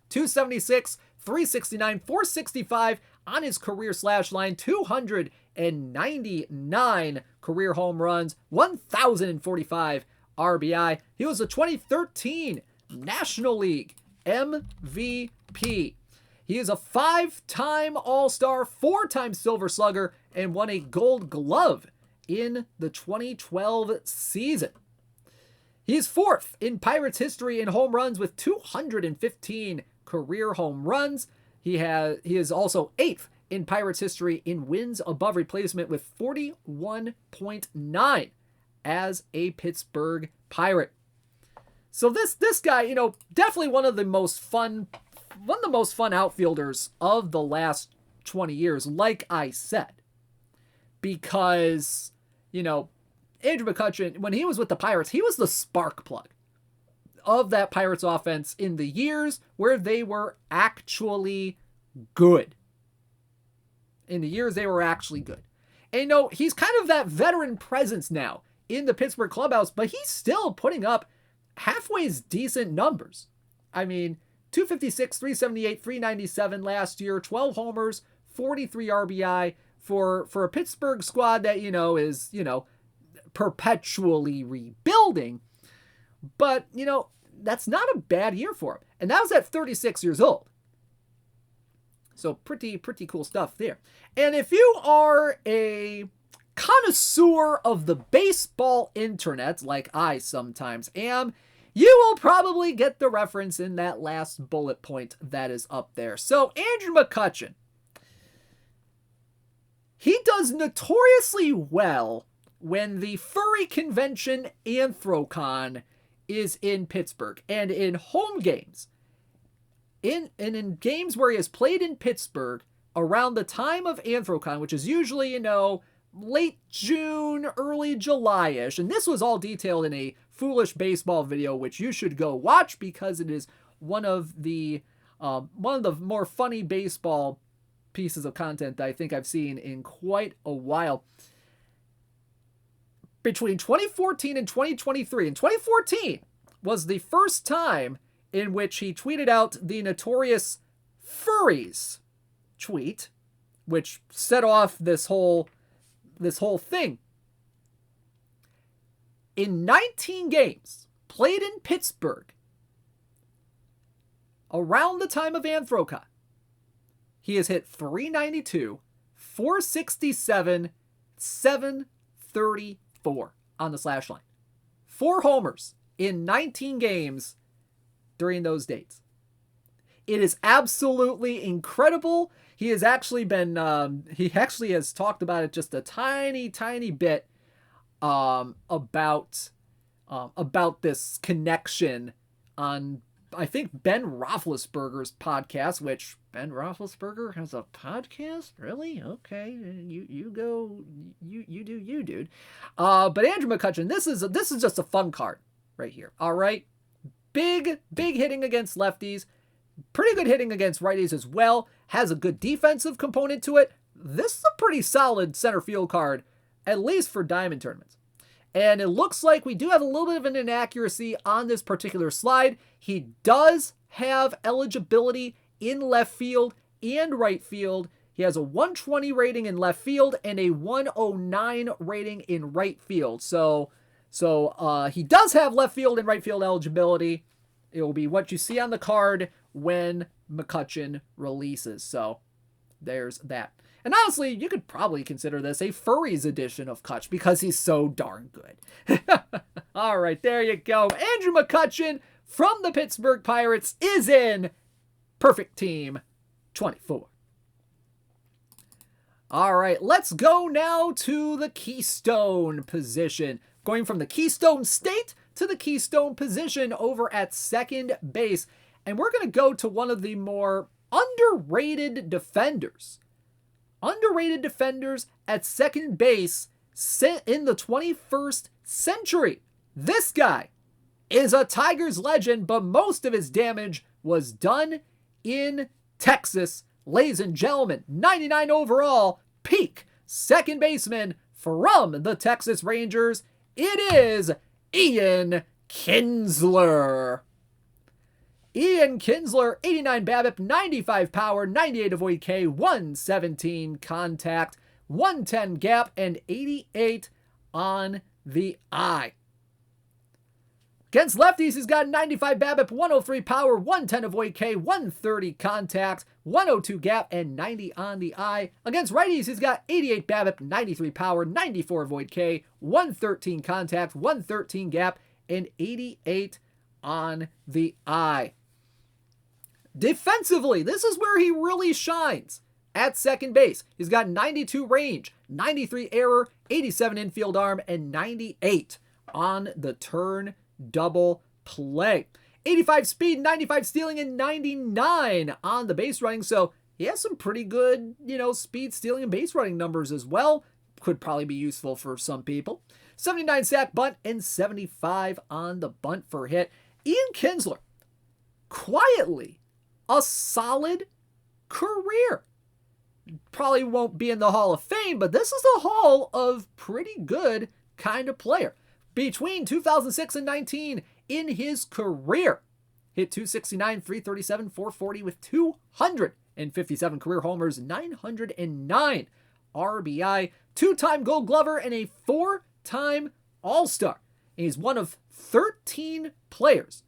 276, 369, 465 on his career slash line, 299 career home runs, 1,045 RBI. He was a 2013 National League MVP. He is a 5-time All-Star, 4-time Silver Slugger, and won a Gold Glove in the 2012 season. He is 4th in Pirates history in home runs with 215 career home runs. He is also 8th in Pirates history in wins above replacement with 41.9 as a Pittsburgh Pirate. So this guy, definitely one of the most fun outfielders of the last 20 years, like I said. Because, Andrew McCutchen, when he was with the Pirates, he was the spark plug of that Pirates offense in the years where they were actually good. And he's kind of that veteran presence now in the Pittsburgh clubhouse, but he's still putting up halfway decent numbers. I mean, 256, 378, 397 last year, 12 homers, 43 RBI for a Pittsburgh squad that, is, perpetually rebuilding. But, that's not a bad year for him. And that was at 36 years old. So pretty cool stuff there. And if you are a connoisseur of the baseball internet, like I sometimes am, you will probably get the reference in that last bullet point that is up there. So Andrew McCutchen, he does notoriously well when the furry convention Anthrocon is in Pittsburgh, and in home games. In games where he has played in Pittsburgh, around the time of Anthrocon, which is usually, late June, early July-ish. And this was all detailed in a Foolish Baseball video, which you should go watch because it is one of the more funny baseball pieces of content that I think I've seen in quite a while. Between 2014 and 2023, and 2014 was the first time in which he tweeted out the notorious furries tweet, which set off this whole thing. In 19 games played in Pittsburgh around the time of Anthrocon, he has hit 392, 467, 734 on the slash line. 4 homers in 19 games during those dates. It is absolutely incredible. He has actually been, he actually has talked about it just a tiny, tiny bit about this connection on, I think, Ben Roethlisberger's podcast, which Ben Roethlisberger has a podcast? Really? Okay. You go, you do you, dude. But Andrew McCutchen, this is just a fun card right here. All right. Big hitting against lefties. Pretty good hitting against righties as well. Has a good defensive component to it. This is a pretty solid center field card, at least for diamond tournaments. And it looks like we do have a little bit of an inaccuracy on this particular slide. He does have eligibility in left field and right field. He has a 120 rating in left field and a 109 rating in right field. So he does have left field and right field eligibility. It will be what you see on the card when McCutchen releases. So there's that. And honestly, you could probably consider this a furries edition of Kutch because he's so darn good. All right, there you go. Andrew McCutchen from the Pittsburgh Pirates is in Perfect Team 24. All right, let's go now to the Keystone position. Going from the Keystone State to the Keystone position over at second base. And we're going to go to one of the more underrated defenders. Underrated defenders at second base in the 21st century. This guy is a Tigers legend, but most of his damage was done in Texas. Ladies and gentlemen, 99 overall, peak second baseman from the Texas Rangers. It is Ian Kinsler. Ian Kinsler, 89 BABIP, 95 power, 98 avoid K, 117 contact, 110 gap, and 88 on the eye. Against lefties, he's got 95 BABIP, 103 power, 110 avoid K, 130 contact, 102 gap, and 90 on the eye. Against righties, he's got 88 BABIP, 93 power, 94 avoid K, 113 contact, 113 gap, and 88 on the eye. Defensively, this is where he really shines. At second base, he's got 92 range, 93 error, 87 infield arm, and 98 on the turn double play. 85 speed, 95 stealing, and 99 on the base running. So he has some pretty good, speed, stealing, and base running numbers as well. Could probably be useful for some people. 79 sack bunt, and 75 on the bunt for hit. Ian Kinsler, quietly, a solid career. Probably won't be in the Hall of Fame, but this is a hall of pretty good kind of player. Between 2006 and 19 in his career, hit 269, 337, 440 with 257 career homers, 909 RBI, 2-time Gold Glover, and a 4-time All-Star. And he's one of 13 players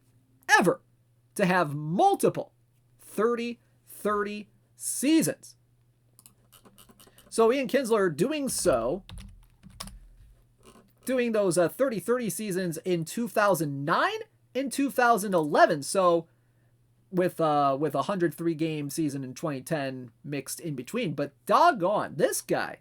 ever to have multiple 30-30 seasons. So Ian Kinsler doing those 30-30 seasons in 2009 and 2011. So with a 103 game season in 2010 mixed in between. But doggone, this guy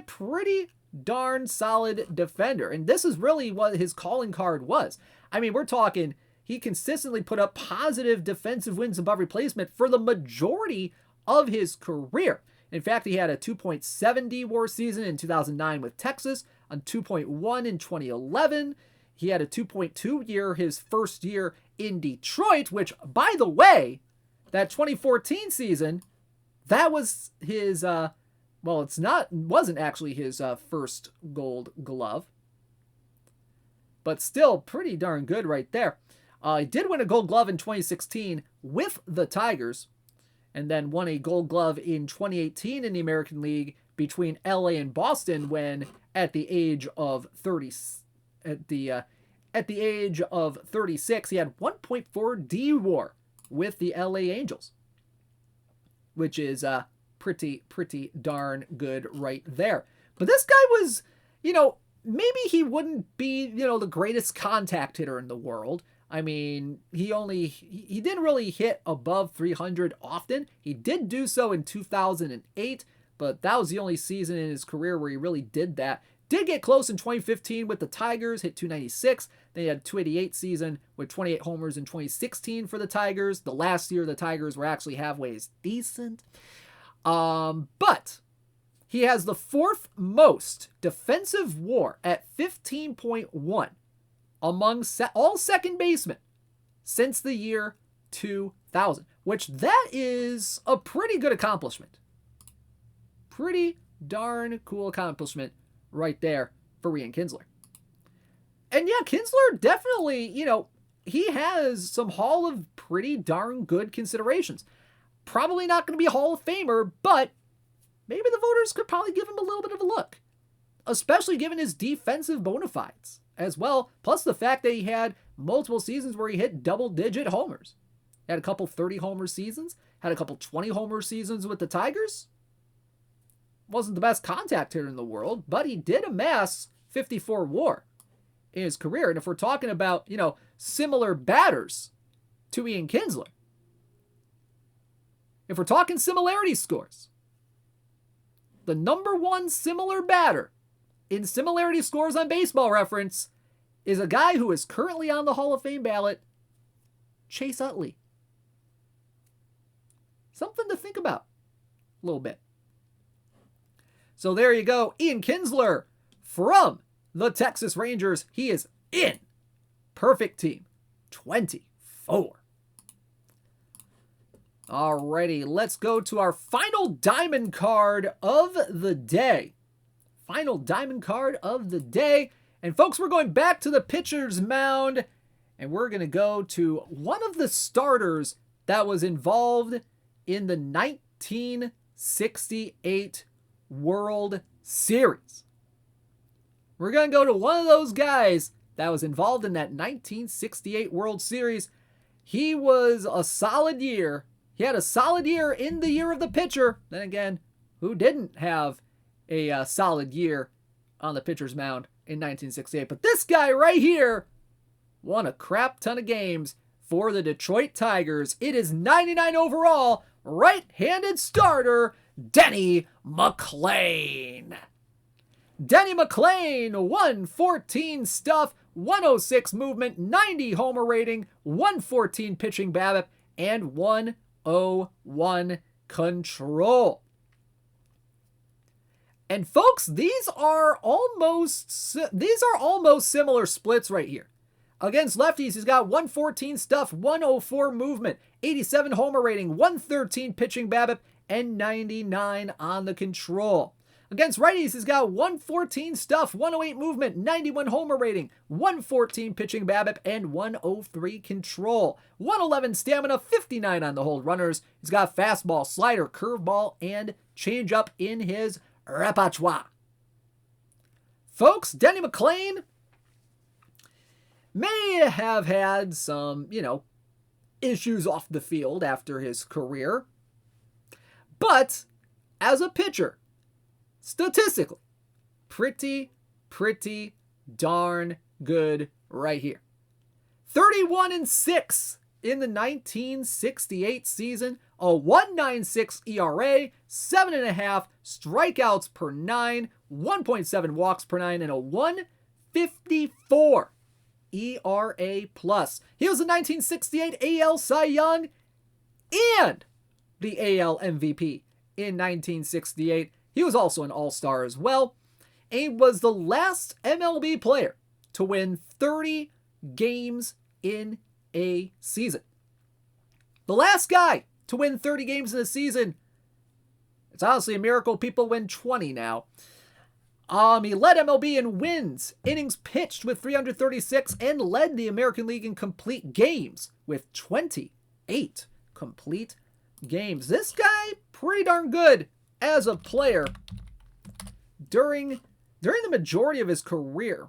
pretty darn solid defender. And this is really what his calling card was. I mean, we're talking, he consistently put up positive defensive wins above replacement for the majority of his career. In fact, he had a 2.7 WAR season in 2009 with Texas, a 2.1 in 2011. He had a 2.2 year his first year in Detroit, which, by the way, that 2014 season, that was his, wasn't actually his first Gold Glove, but still pretty darn good right there. He did win a Gold Glove in 2016 with the Tigers, and then won a Gold Glove in 2018 in the American League between LA and Boston when at the age of 36 he had 1.4 DWAR with the LA Angels, which is pretty darn good right there. But this guy was, maybe he wouldn't be, the greatest contact hitter in the world. I mean, he didn't really hit above 300 often. He did do so in 2008, but that was the only season in his career where he really did that. Did get close in 2015 with the Tigers, hit 296. Then he had a 288 season with 28 homers in 2016 for the Tigers. The last year the Tigers were actually halfway decent. But he has the fourth most defensive WAR at 15.1 among all second basemen since the year 2000, which that is a pretty good accomplishment. Pretty darn cool accomplishment right there for Ian Kinsler. And yeah, Kinsler definitely, he has some Hall of pretty darn good considerations. Probably not going to be a Hall of Famer, but maybe the voters could probably give him a little bit of a look, especially given his defensive bona fides as well, plus the fact that he had multiple seasons where he hit double-digit homers. He had a couple 30-homer seasons, had a couple 20-homer seasons with the Tigers. Wasn't the best contact hitter in the world, but he did amass 54 WAR in his career. And if we're talking about, similar batters to Ian Kinsler, if we're talking similarity scores, the number one similar batter in similarity scores on Baseball Reference is a guy who is currently on the Hall of Fame ballot, Chase Utley. Something to think about a little bit. So there you go. Ian Kinsler from the Texas Rangers. He is in. Perfect team. 24. Alrighty, let's go to our final diamond card of the day. Final diamond card of the day. And folks, we're going back to the pitcher's mound. And we're going to go to one of the starters that was involved in the 1968 World Series. We're going to go to one of those guys that was involved in that 1968 World Series. He was a solid year. He had a solid year in the year of the pitcher. Then again, who didn't have a solid year on the pitcher's mound in 1968? But this guy right here won a crap ton of games for the Detroit Tigers. It is 99 overall, right-handed starter, Denny McLain. Denny McLain, 114 stuff, 106 movement, 90 homer rating, 114 pitching BABIP, and 101 control. And folks, these are almost similar splits right here. Against lefties, he's got 114 stuff, 104 movement, 87 homer rating, 113 pitching BABIP, and 99 on the control. Against righties, he's got 114 stuff, 108 movement, 91 homer rating, 114 pitching BABIP, and 103 control. 111 stamina, 59 on the hold runners. He's got fastball, slider, curveball, and changeup in his repertoire. Folks, Denny McLain may have had some, issues off the field after his career. But as a pitcher, statistically, pretty darn good right here. 31-6 in the 1968 season, a 1.96 ERA, 7.5 strikeouts per 9, 1.7 walks per 9, and a 1.54 ERA plus. He was a 1968 AL Cy Young and the AL MVP in 1968. He was also an All-Star as well. And he was the last MLB player to win 30 games in a season. The last guy to win 30 games in a season. It's honestly a miracle people win 20 now. He led MLB in wins, innings pitched with 336, and led the American League in complete games with 28 complete games. This guy, pretty darn good as a player during the majority of his career.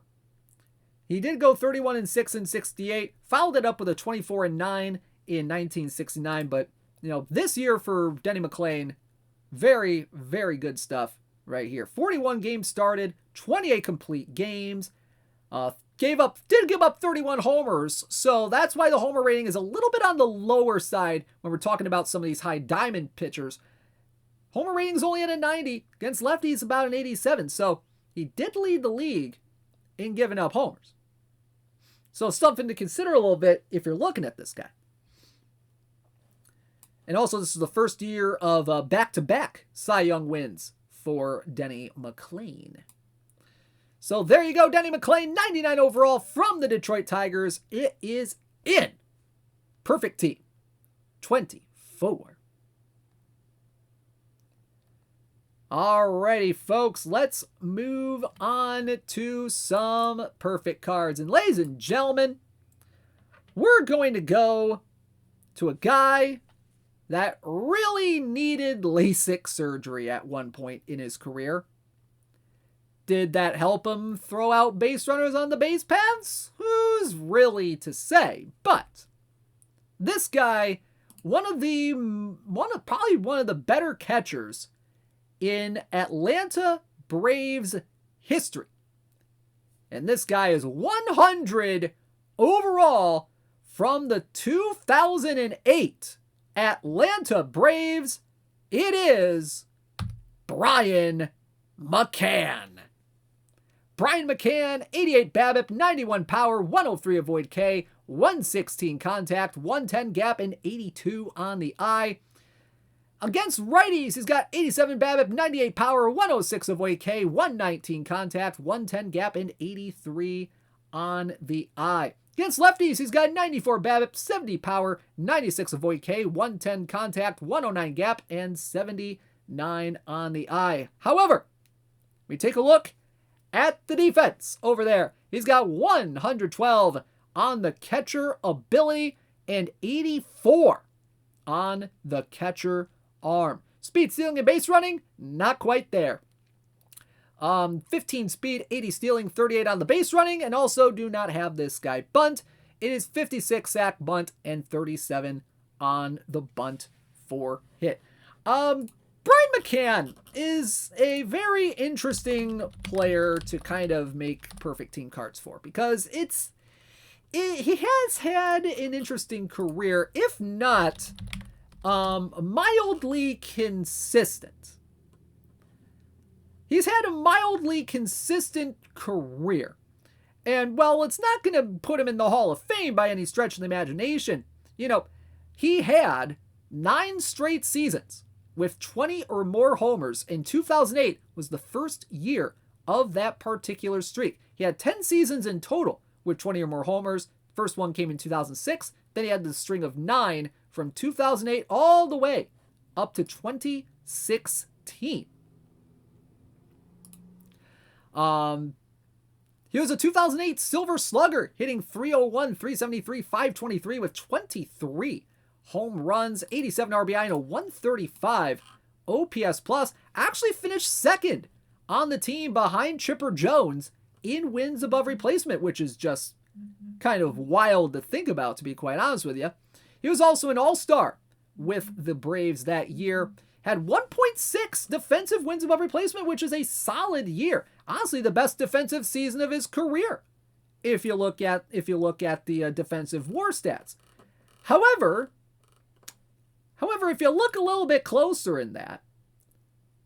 He did go 31-6 in 68, followed it up with a 24-9 in 1969, but this year for Denny McLain, very, very good stuff right here. 41 games started, 28 complete games, did give up 31 homers, so that's why the homer rating is a little bit on the lower side when we're talking about some of these high diamond pitchers. Homer rating's only at a 90, against lefties about an 87, so he did lead the league in giving up homers. So something to consider a little bit if you're looking at this guy. And also, this is the first year of back-to-back Cy Young wins for Denny McLain. So there you go, Denny McLain, 99 overall from the Detroit Tigers. It is in. Perfect team. 24. Alrighty, folks, let's move on to some perfect cards. And ladies and gentlemen, we're going to go to a guy that really needed LASIK surgery at one point in his career. Did that help him throw out base runners on the base paths? Who's really to say? But this guy, probably one of the better catchers in Atlanta Braves history. And this guy is 100 overall from the 2008 Atlanta Braves. It is Brian McCann. Brian McCann, 88 BABIP, 91 power, 103 avoid K, 116 contact, 110 gap, and 82 on the eye. Against righties, he's got 87 BABIP, 98 power, 106 avoid K, 119 contact, 110 gap, and 83 on the eye. Against lefties, he's got 94 BABIP, 70 power, 96 avoid K, 110 contact, 109 gap, and 79 on the eye. However, we take a look at the defense over there. He's got 112 on the catcher ability and 84 on the catcher arm. Speed, stealing, and base running, not quite there. 15 speed, 80 stealing, 38 on the base running, and also do not have this guy bunt. It is 56 sack bunt and 37 on the bunt for hit. Brian McCann is a very interesting player to kind of make perfect team cards for, because he has had an interesting career, if not mildly consistent. He's had a mildly consistent career. And while it's not going to put him in the Hall of Fame by any stretch of the imagination, he had 9 straight seasons with 20 or more homers, and 2008 was the first year of that particular streak. He had 10 seasons in total with 20 or more homers. First one came in 2006. Then he had the string of 9 from 2008 all the way up to 2016. He was a 2008 Silver Slugger, hitting .301, .373, .523 with 23 home runs, 87 RBI, and a 135 OPS plus. Actually finished second on the team behind Chipper Jones in wins above replacement, which is just kind of wild to think about, to be quite honest with you. He was also an all-star with the Braves that year. Had 1.6 defensive wins above replacement, which is a solid year. Honestly, the best defensive season of his career, if you look at the defensive WAR stats. However, if you look a little bit closer in that,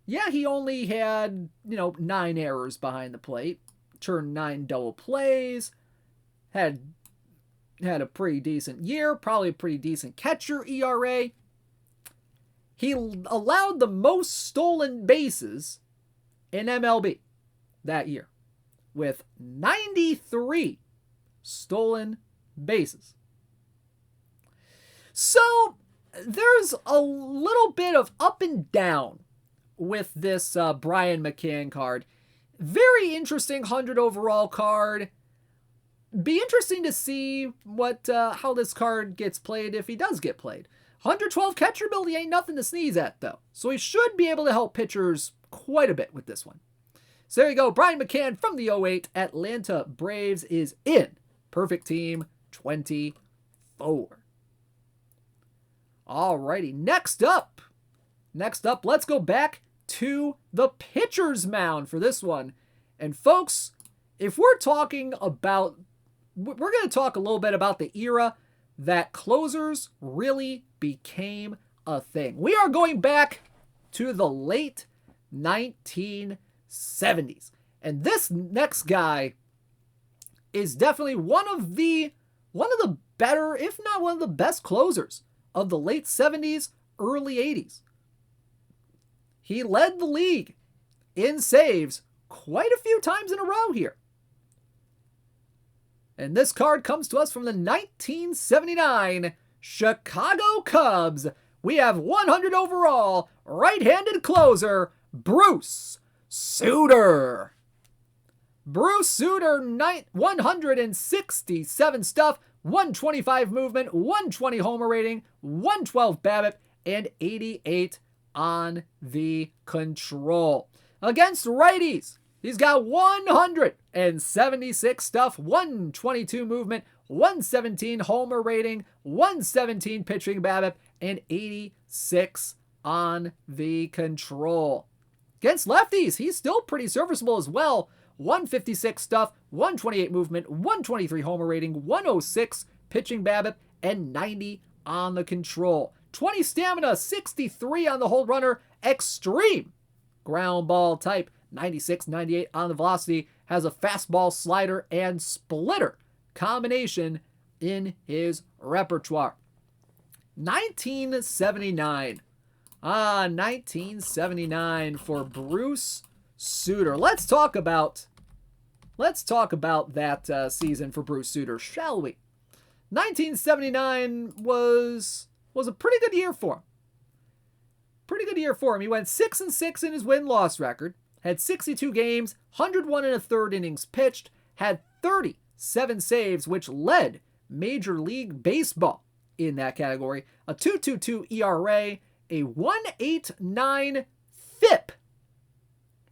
yeah, he only had 9 errors behind the plate, turned 9 double plays, had a pretty decent year, probably a pretty decent catcher ERA. He allowed the most stolen bases in MLB that year with 93 stolen bases. So there's a little bit of up and down with this Brian McCann card. Very interesting 100 overall card. Be interesting to see what how this card gets played if he does get played. 112 catcher ability ain't nothing to sneeze at, though. So he should be able to help pitchers quite a bit with this one. So there you go. Brian McCann from the 08 Atlanta Braves is in Perfect Team 24. Alrighty, next up, let's go back to the pitcher's mound for this one. And folks, if we're talking about, we're going to talk a little bit about the era that closers really became a thing. We are going back to the late 1970s. And this next guy is definitely one of the better, if not one of the best closers of the late 70s, early 80s. He led the league in saves quite a few times in a row here. And this card comes to us from the 1979 Chicago Cubs. We have 100 overall, right-handed closer, Bruce Sutter. Bruce Sutter, 167 stuff, 125 movement, 120 homer rating, 112 BABIP, and 88 on the control. Against righties, he's got 176 stuff, 122 movement, 117 homer rating, 117 pitching BABIP, and 86 on the control. Against lefties, he's still pretty serviceable as well. 156 stuff, 128 movement, 123 homer rating, 106 pitching BABIP, and 90 on the control. 20 stamina, 63 on the hold runner, extreme ground ball type, 96, 98 on the velocity, has a fastball, slider, and splitter combination in his repertoire. 1979. 1979 for Bruce Sutter. Let's talk about that season for Bruce Sutter, shall we? 1979 was a pretty good year for him. He went 6-6 in his win-loss record, had 62 games, 101 1/3 innings pitched, had 37 saves, which led Major League Baseball in that category. A 2.22 ERA, a 1.89 FIP.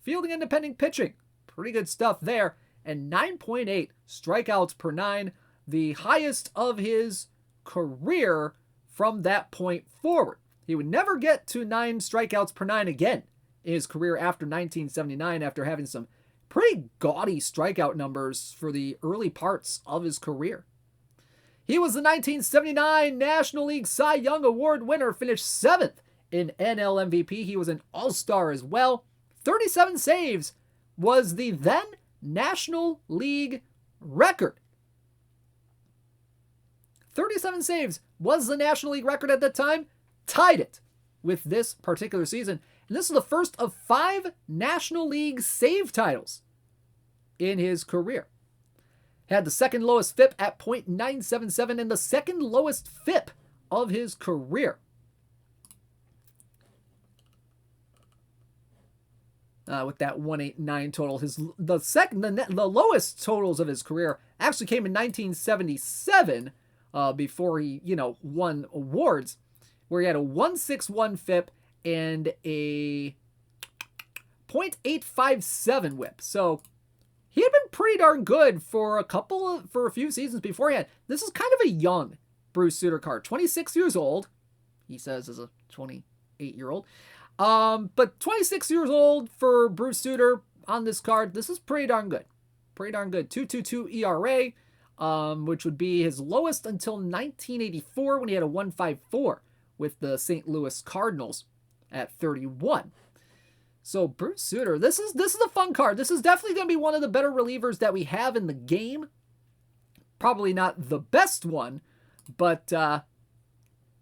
Fielding independent pitching, pretty good stuff there, and 9.8 strikeouts per nine, the highest of his career from that point forward. He would never get to 9 strikeouts per nine again in his career after 1979, after having some pretty gaudy strikeout numbers for the early parts of his career. He was the 1979 National League Cy Young Award winner, finished 7th in NL MVP. He was an All-Star as well. 37 saves was the then National League record. 37 saves was the National League record at that time. Tied it with this particular season. And this is the first of 5 National League save titles in his career. Had the second lowest FIP at .977 and the second lowest FIP of his career. With that 189 total, the lowest totals of his career actually came in 1977, before he won awards, where he had a 161 FIP and a .857 WHIP. So he had been pretty darn good for a few seasons beforehand. This is kind of a young Bruce Sutter card. 26 years old, he says, as a 28-year-old. But 26 years old for Bruce Sutter on this card. This is pretty darn good. 2.22 ERA, which would be his lowest until 1984 when he had a 1.54 with the St. Louis Cardinals at 31. So Bruce Sutter, this is a fun card. This is definitely going to be one of the better relievers that we have in the game. Probably not the best one, but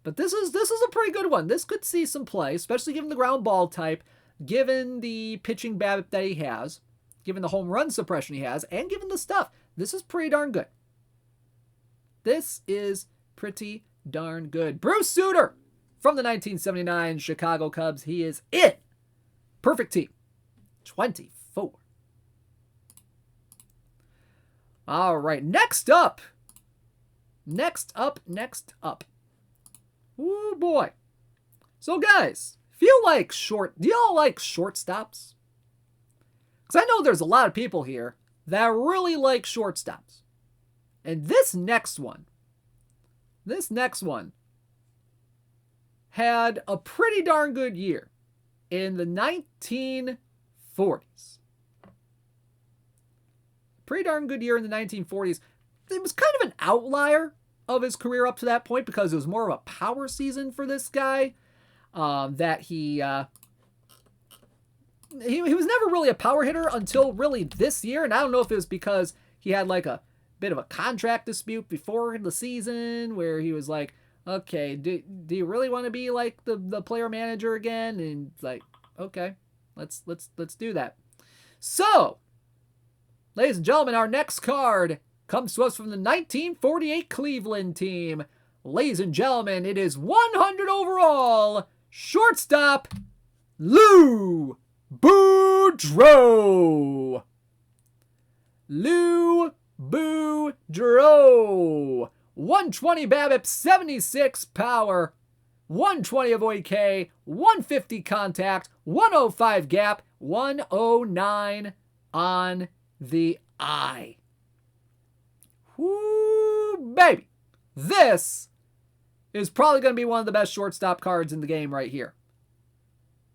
But this is a pretty good one. This could see some play, especially given the ground ball type, given the pitching BABIP that he has, given the home run suppression he has, and given the stuff. This is pretty darn good. This is pretty darn good. Bruce Sutter from the 1979 Chicago Cubs. He is in. Perfect team. 24. All right, next up. Ooh, boy. So, guys, do y'all like shortstops? Because I know there's a lot of people here that really like shortstops. And this next one had a pretty darn good year in the 1940s. Pretty darn good year in the 1940s. It was kind of an outlier of his career up to that point because it was more of a power season for this guy. That he was never really a power hitter until really this year. And I don't know if it was because he had like a bit of a contract dispute before the season where he was like, okay, do you really want to be like the player manager again? And like, okay, let's do that. So, ladies and gentlemen, our next card comes to us from the 1948 Cleveland team. Ladies and gentlemen, it is 100 overall shortstop Lou Boudreau. Lou Boudreau. 120 BABIP, 76 power, 120 avoid K, 150 contact, 105 gap, 109 on the eye. Whoo, baby. This is probably going to be one of the best shortstop cards in the game right here.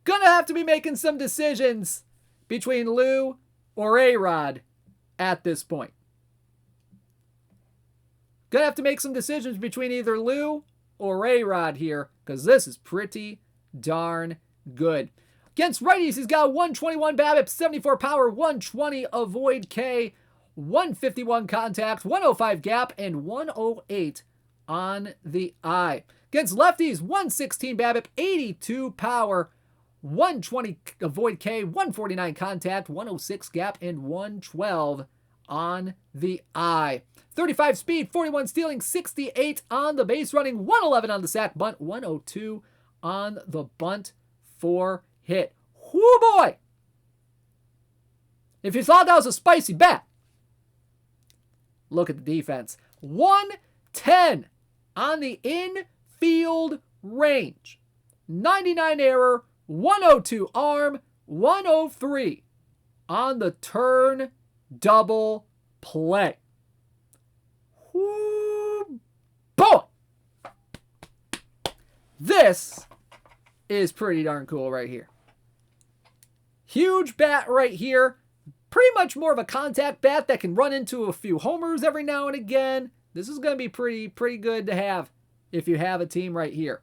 Gonna have to be making some decisions between Lou or A-Rod at this point. Gonna have to make some decisions between either Lou or A-Rod here, because this is pretty darn good. Against righties, he's got 121 BABIP, 74 power, 120 avoid K, 151 contact, 105 gap, and 108 on the eye. Against lefties, 116 BABIP, 82 power, 120 avoid K, 149 contact, 106 gap, and 112 on the eye. 35 speed, 41 stealing, 68 on the base running, 111 on the sack bunt, 102 on the bunt for hit. Whoo boy! If you thought that was a spicy bat, look at the defense. 110 on the infield range. 99 error, 102 arm, 103 on the turn double play. Whoo boy! This is pretty darn cool right here. Huge bat right here. Pretty much more of a contact bat that can run into a few homers every now and again. This is going to be pretty good to have if you have a team right here.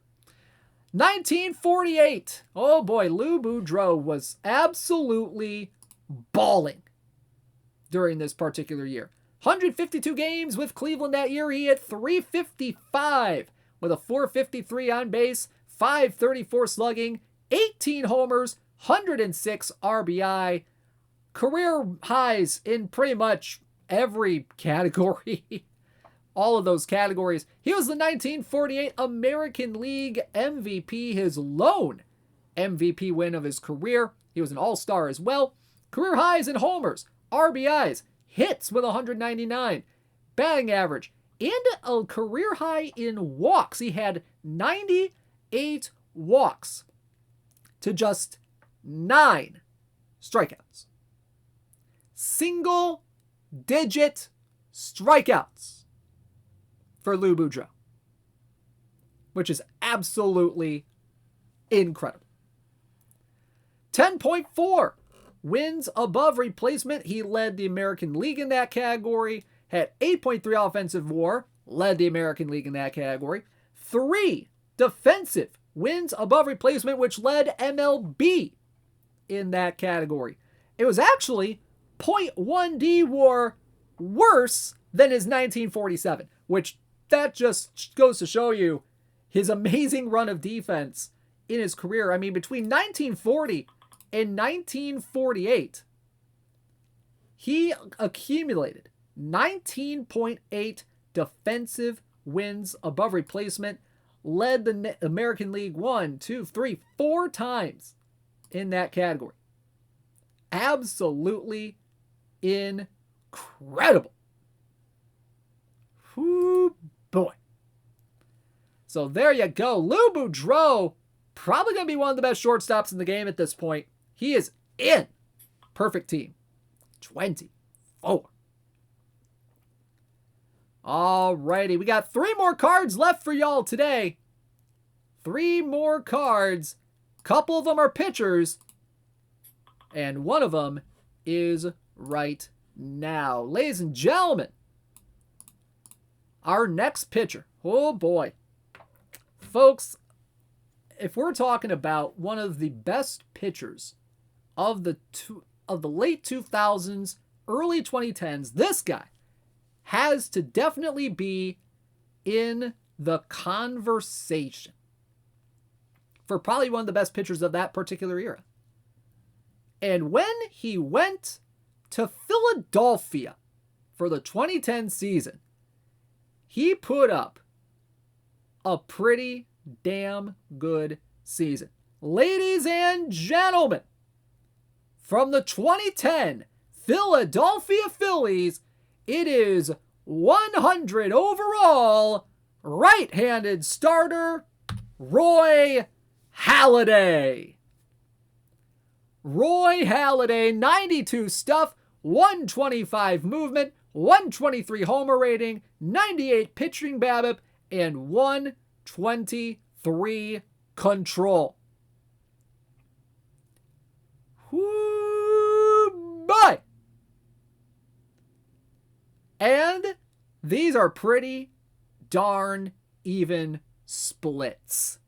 1948. Oh boy, Lou Boudreau was absolutely balling during this particular year. 152 games with Cleveland that year. He hit 355 with a 453 on base, 534 slugging, 18 homers, 106 RBI. Career highs in pretty much every category. All of those categories. He was the 1948 American League MVP, his lone MVP win of his career. He was an all-star as well. Career highs in homers, RBIs, hits with 199, batting average, and a career high in walks. He had 98 walks to just 9 strikeouts. Single-digit strikeouts for Lou Boudreau, which is absolutely incredible. 10.4 wins above replacement. He led the American League in that category. Had 8.3 offensive WAR. Led the American League in that category. 3 defensive wins above replacement, which led MLB in that category. It was actually 0.1 D WAR worse than his 1947, which that just goes to show you his amazing run of defense in his career. I mean, between 1940 and 1948, he accumulated 19.8 defensive wins above replacement, led the American League 4 times in that category. Absolutely incredible. Whoo, boy. So there you go. Lou Boudreau, probably going to be one of the best shortstops in the game at this point. He is in. Perfect team. 24. Alrighty, we got 3 more cards left for y'all today. 3 more cards. Couple of them are pitchers. And one of them is right now. Ladies and gentlemen, our next pitcher. Oh boy. Folks, if we're talking about one of the best pitchers of the late 2000s, early 2010s, this guy has to definitely be in the conversation for probably one of the best pitchers of that particular era. And when he went to Philadelphia for the 2010 season, he put up a pretty damn good season. Ladies and gentlemen, from the 2010 Philadelphia Phillies, it is 100 overall right-handed starter Roy Halladay. Roy Halladay, 92 stuff, 125 movement, 123 homer rating, 98 pitching BABIP, and 123 control. Whoo, boy! And these are pretty darn even splits.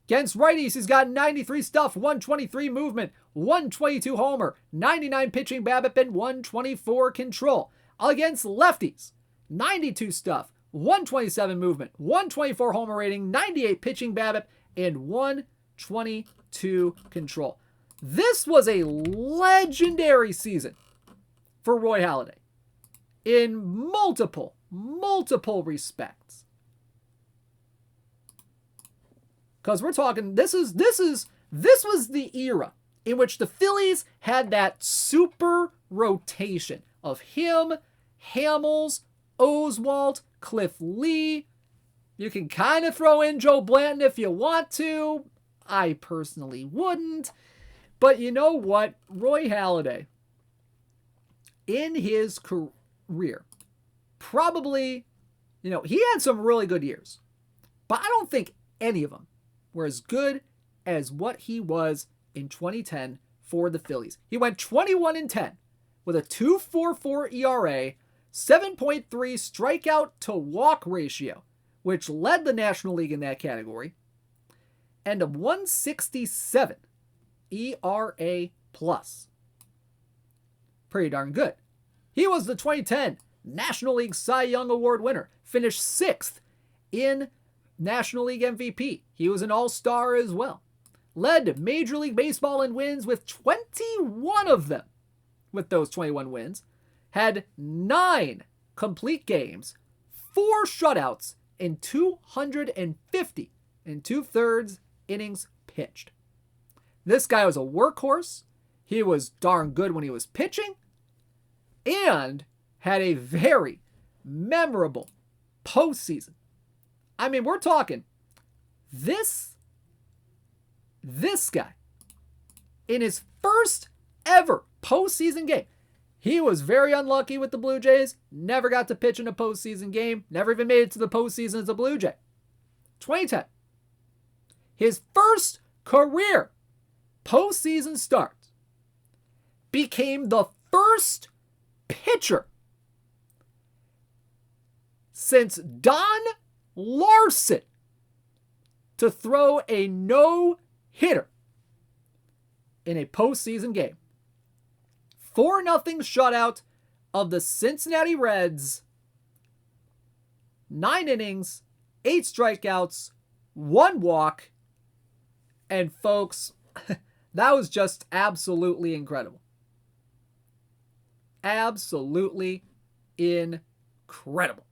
Against righties, he's got 93 stuff, 123 movement, 122 homer, 99 pitching BABIP, and 124 control. Against lefties, 92 stuff, 127 movement, 124 homer rating, 98 pitching BABIP, and 122 control. This was a legendary season for Roy Halladay in multiple respects. Because we're talking, this was the era in which the Phillies had that super rotation of him, Hamels, Oswalt, Cliff Lee. You can kind of throw in Joe Blanton if you want to. I personally wouldn't. But you know what? Roy Halladay, in his career, probably, he had some really good years. But I don't think any of them were as good as what he was in 2010 for the Phillies. He went 21-10 with a 2.44 ERA, 7.3 strikeout to walk ratio, which led the National League in that category, and a 1.67 ERA plus. Pretty darn good. He was the 2010 National League Cy Young Award winner, finished 6th in National League MVP. He was an all-star as well. Led Major League Baseball in wins with 21 of them. With those 21 wins, had 9 complete games, 4 shutouts, and 250 2/3 innings pitched. This guy was a workhorse. He was darn good when he was pitching, and had a very memorable postseason. I mean, we're talking this guy in his first ever postseason game. He was very unlucky with the Blue Jays. Never got to pitch in a postseason game. Never even made it to the postseason as a Blue Jay. 2010. His first career postseason start. Became the first pitcher since Don Larson to throw a no-hitter in a postseason game. 4-0 shutout of the Cincinnati Reds. 9 innings, 8 strikeouts, 1 walk. And folks, that was just absolutely incredible. Absolutely incredible.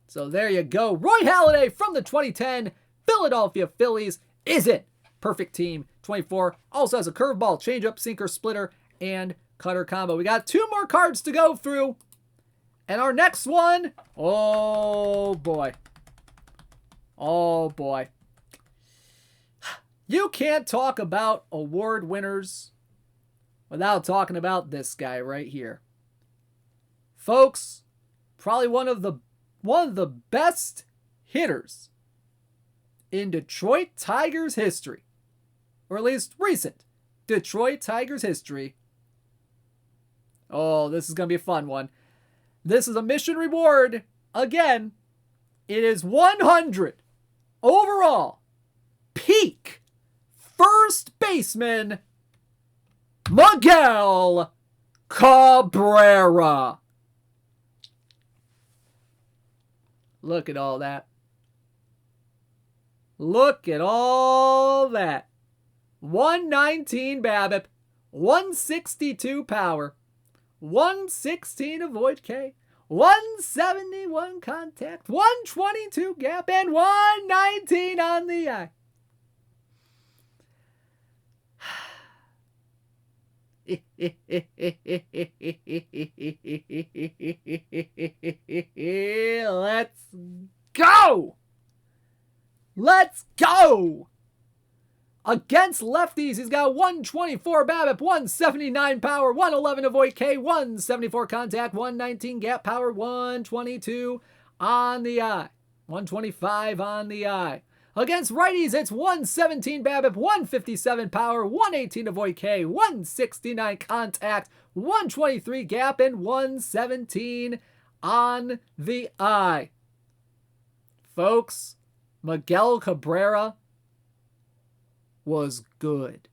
So there you go. Roy Halladay from the 2010 Philadelphia Phillies is it. Perfect team. 24. Also has a curveball, changeup, sinker, splitter, and cutter combo. We got 2 more cards to go through. And our next one, oh boy. Oh boy. You can't talk about award winners without talking about this guy right here. Folks, probably one of the best hitters in Detroit Tigers history. Or at least recent Detroit Tigers history. Oh, this is going to be a fun one. This is a mission reward. Again, it is 100 overall peak first baseman Miguel Cabrera. Look at all that. Look at all that. 119 BABIP, 162 power, 116 avoid K, 171 contact, 122 gap, and 119 on the eye. Let's go! Let's go! Against lefties, he's got 124 BABIP, 179 power, 111 avoid K, 174 contact, 119 gap power, 122 on the eye, 125 on the eye. Against righties, it's 117 BABIP, 157 power, 118 avoid K, 169 contact, 123 gap, and 117 on the eye. Folks, Miguel Cabrera was good.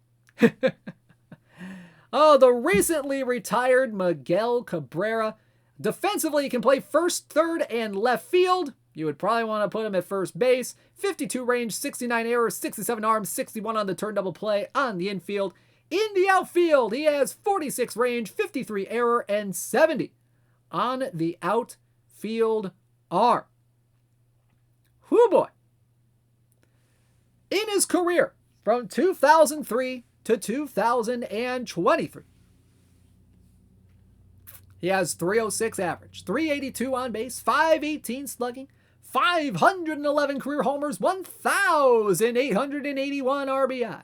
Oh, the recently retired Miguel Cabrera. Defensively, he can play first, third, and left field. You would probably want to put him at first base. 52 range, 69 errors, 67 arms, 61 on the turn double play on the infield. In the outfield, he has 46 range, 53 error, and 70 on the outfield arm. Whoo boy. In his career, from 2003 to 2023, he has 306 average, 382 on base, 518 slugging, 511 career homers, 1,881 RBI.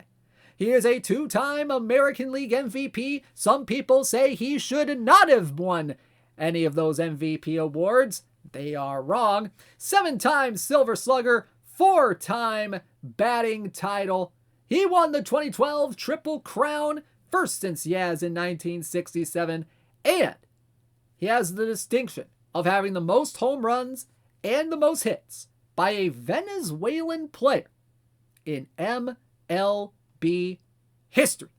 He is a 2-time American League MVP. Some people say he should not have won any of those MVP awards. They are wrong. 7-time Silver Slugger, 4-time batting title. He won the 2012 Triple Crown, first since Yaz in 1967, and he has the distinction of having the most home runs and the most hits by a Venezuelan player in MLB history.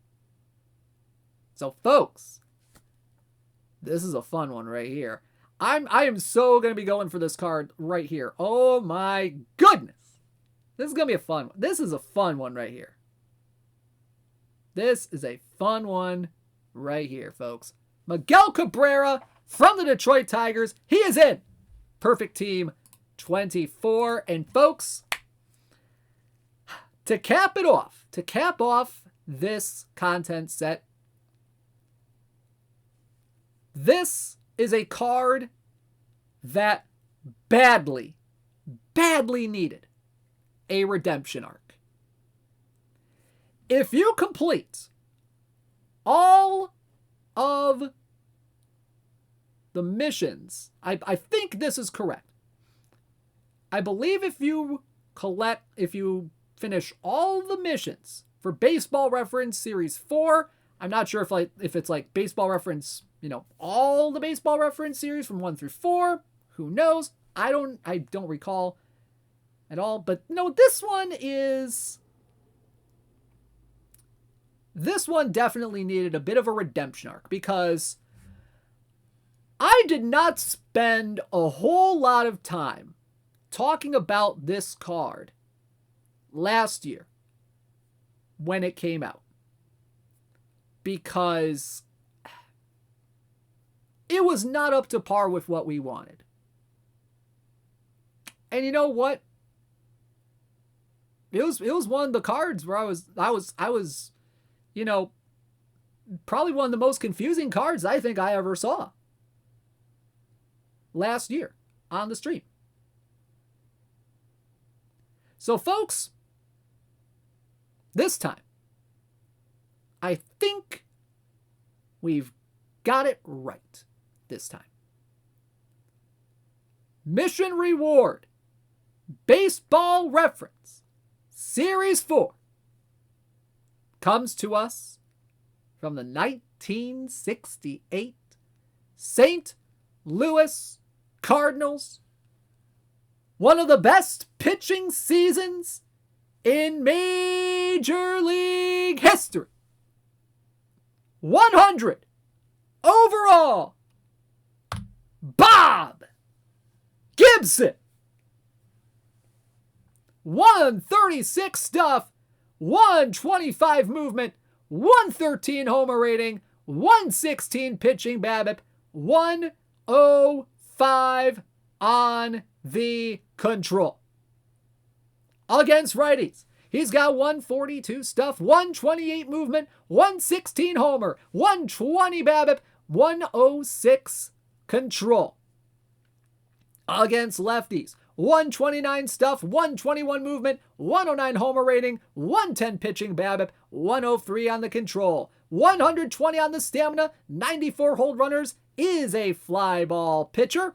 So folks, this is a fun one right here. I am so going to be going for this card right here. Oh my goodness. This is going to be a fun one. This is a fun one right here. This is a fun one right here, folks. Miguel Cabrera from the Detroit Tigers. He is in Perfect Team 24. And folks, to cap off this content set, this is a card that badly needed a redemption arc. If you complete all of the missions, I think this is correct. I believe if you finish all the missions for Baseball Reference Series 4, I'm not sure if it's like Baseball Reference, all the Baseball Reference series from 1 through 4. Who knows? I don't recall at all. But no, this one definitely needed a bit of a redemption arc, because I did not spend a whole lot of time talking about this card last year when it came out, because it was not up to par with what we wanted. And you know what? It was one of the cards where I was, you know, probably one of the most confusing cards I think I ever saw last year on the stream. So folks, this time, I think we've got it right this time. Mission Reward, Baseball Reference, Series 4, comes to us from the 1968 St. Louis Cardinals. One of the best pitching seasons in Major League history. 100 overall, Bob Gibson. 136 stuff, 125 movement, 113 homer rating, 116 pitching BABIP, 105 on the control. Against righties, he's got 142 stuff, 128 movement, 116 homer, 120 BABIP, 106 control. Against lefties, 129 stuff, 121 movement, 109 homer rating, 110 pitching BABIP, 103 on the control, 120 on the stamina, 94 hold runners, is a fly ball pitcher,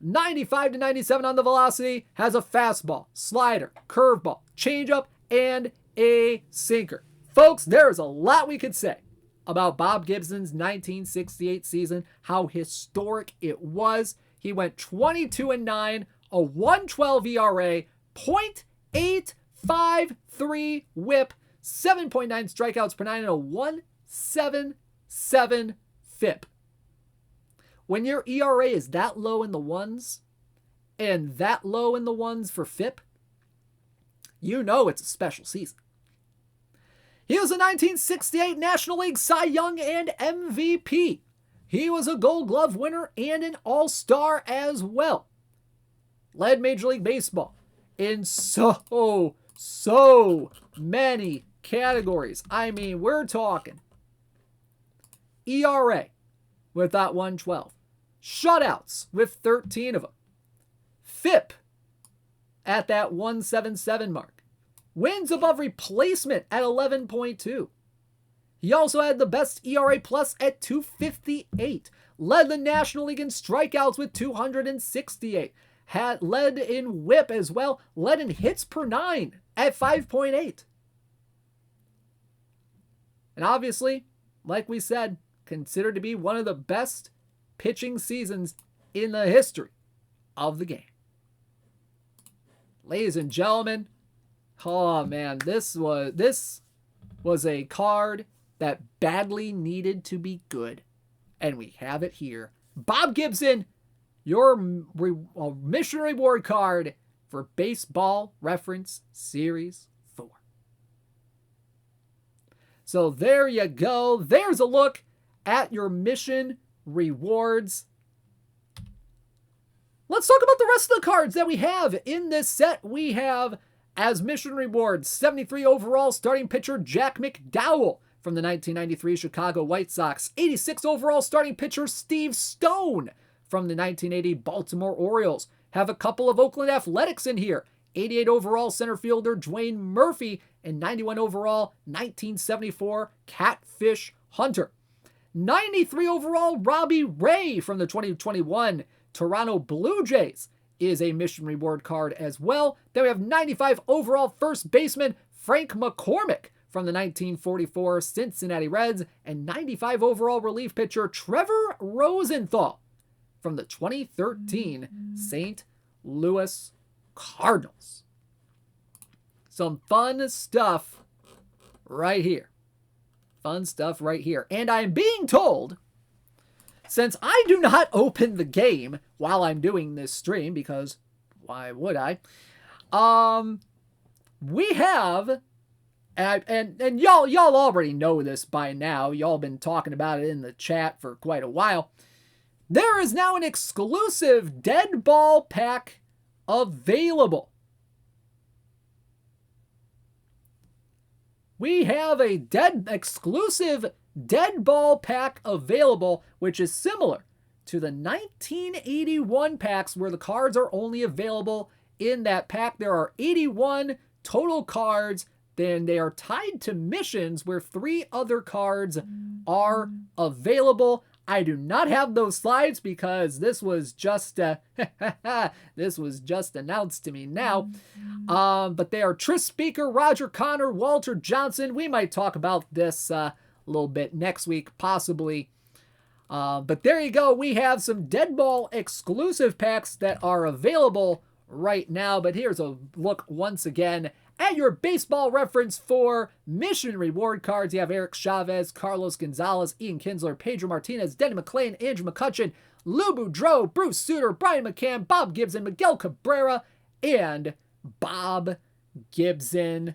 95 to 97 on the velocity, has a fastball, slider, curveball, changeup, and a sinker. Folks, there is a lot we could say about Bob Gibson's 1968 season, how historic it was. He went 22-9, a 1.12 ERA, .853 whip, 7.9 strikeouts per nine, and a 1.77 FIP. When your ERA is that low in the ones and that low in the ones for FIP, you know it's a special season. He was a 1968 National League Cy Young and MVP. He was a Gold Glove winner and an All-Star as well. Led Major League Baseball in so many categories. I mean, we're talking ERA with that 1.12. Shutouts with 13 of them. FIP at that 1.77 mark. Wins above replacement at 11.2. He also had the best ERA plus at 258. Led the National League in strikeouts with 268. Had led in whip as well. Led in hits per nine at 5.8. And obviously, like we said, considered to be one of the best pitching seasons in the history of the game. Ladies and gentlemen, oh man, this was a card that badly needed to be good, and we have it here. Bob Gibson, your mission reward card for Baseball Reference Series 4. So there you go. There's a look at your mission rewards. Let's talk about the rest of the cards that we have in this set. We have, as mission rewards, 73 overall starting pitcher Jack McDowell from the 1993 Chicago White Sox. 86 overall starting pitcher Steve Stone from the 1980 Baltimore Orioles. Have a couple of Oakland Athletics in here. 88 overall center fielder Dwayne Murphy and 91 overall 1974 Catfish Hunter. 93 overall Robbie Ray from the 2021 Toronto Blue Jays is a mission reward card as well. Then we have 95 overall first baseman Frank McCormick from the 1944 Cincinnati Reds and 95 overall relief pitcher Trevor Rosenthal from the 2013 St. Louis Cardinals. Some fun stuff right here. Fun stuff right here. And I'm being told, since I do not open the game while I'm doing this stream, because Why would I? We have, and y'all already know this by now. Y'all been talking about it in the chat for quite a while. There is now an exclusive dead ball pack available. We have a exclusive dead ball pack available, which is similar to the 1981 packs where the cards are only available in that pack. There are 81 total cards, then they are tied to missions where 3 other cards are available. I do not have those slides because this was just this was just announced to me now. But they are Tris Speaker, Roger Connor, Walter Johnson. We might talk about this a little bit next week, possibly. But there you go. We have some Dead Ball exclusive packs that are available right now. But here's a look once again at your baseball reference for mission reward cards. You have Eric Chavez, Carlos Gonzalez, Ian Kinsler, Pedro Martinez, Denny McLain, Andrew McCutchen, Lou Boudreau, Bruce Sutter, Brian McCann, Bob Gibson, Miguel Cabrera, and Bob Gibson.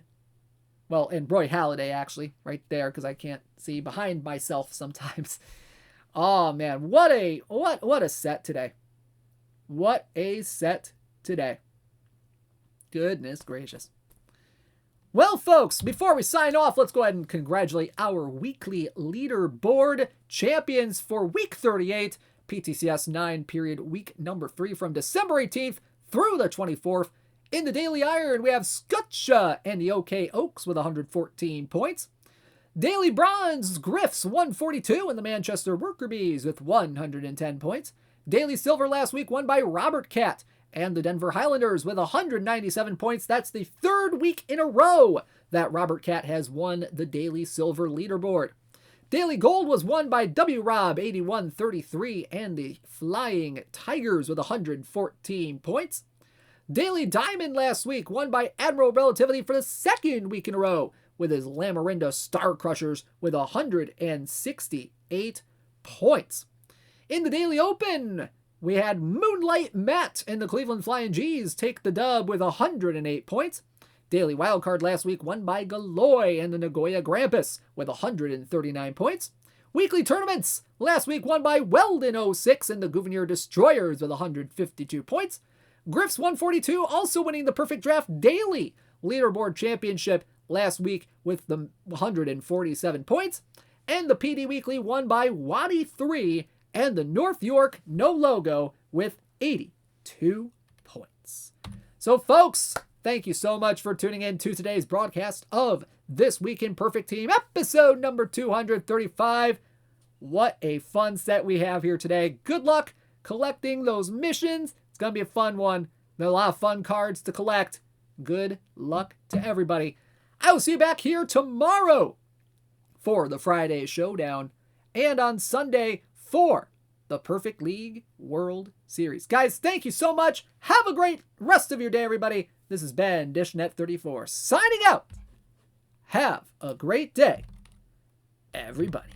Well, and Roy Halladay, actually, right there, because I can't see behind myself sometimes. Oh, man, what a set today. What a set today. Goodness gracious. Well, folks, before we sign off, let's go ahead and congratulate our weekly leaderboard champions for week 38, PTCS 9 period week number 3 from December 18th through the 24th. In the Daily Iron, we have Scutcha and the OK Oaks with 114 points. Daily Bronze, Griffs 142 and the Manchester Worker Bees with 110 points. Daily Silver last week won by Robert Cat and the Denver Highlanders with 197 points. That's the 3rd week in a row that Robert Cat has won the Daily Silver leaderboard. Daily Gold was won by W. Rob 81-33 and the Flying Tigers with 114 points. Daily Diamond last week won by Admiral Relativity for the 2nd week in a row with his Lamarinda Star Crushers with 168 points. In the Daily Open, we had Moonlight Matt and the Cleveland Flying G's take the dub with 108 points. Daily Wildcard last week won by Galoy and the Nagoya Grampus with 139 points. Weekly Tournaments last week won by Weldon 06 and the Gouverneur Destroyers with 152 points. Griffs 142 also winning the Perfect Draft Daily Leaderboard Championship last week with the 147 points. And the PD Weekly won by Waddy 3 and the North York No Logo with 82 points. So folks, thank you so much for tuning in to today's broadcast of This Week in Perfect Team, episode number 235. What a fun set we have here today. Good luck collecting those missions. It's going to be a fun one. There are a lot of fun cards to collect. Good luck to everybody. I will see you back here tomorrow for the Friday Showdown and on Sunday for the Perfect League World Series. Guys, thank you so much. Have a great rest of your day, everybody. This has been DishNet34 signing out. Have a great day, everybody.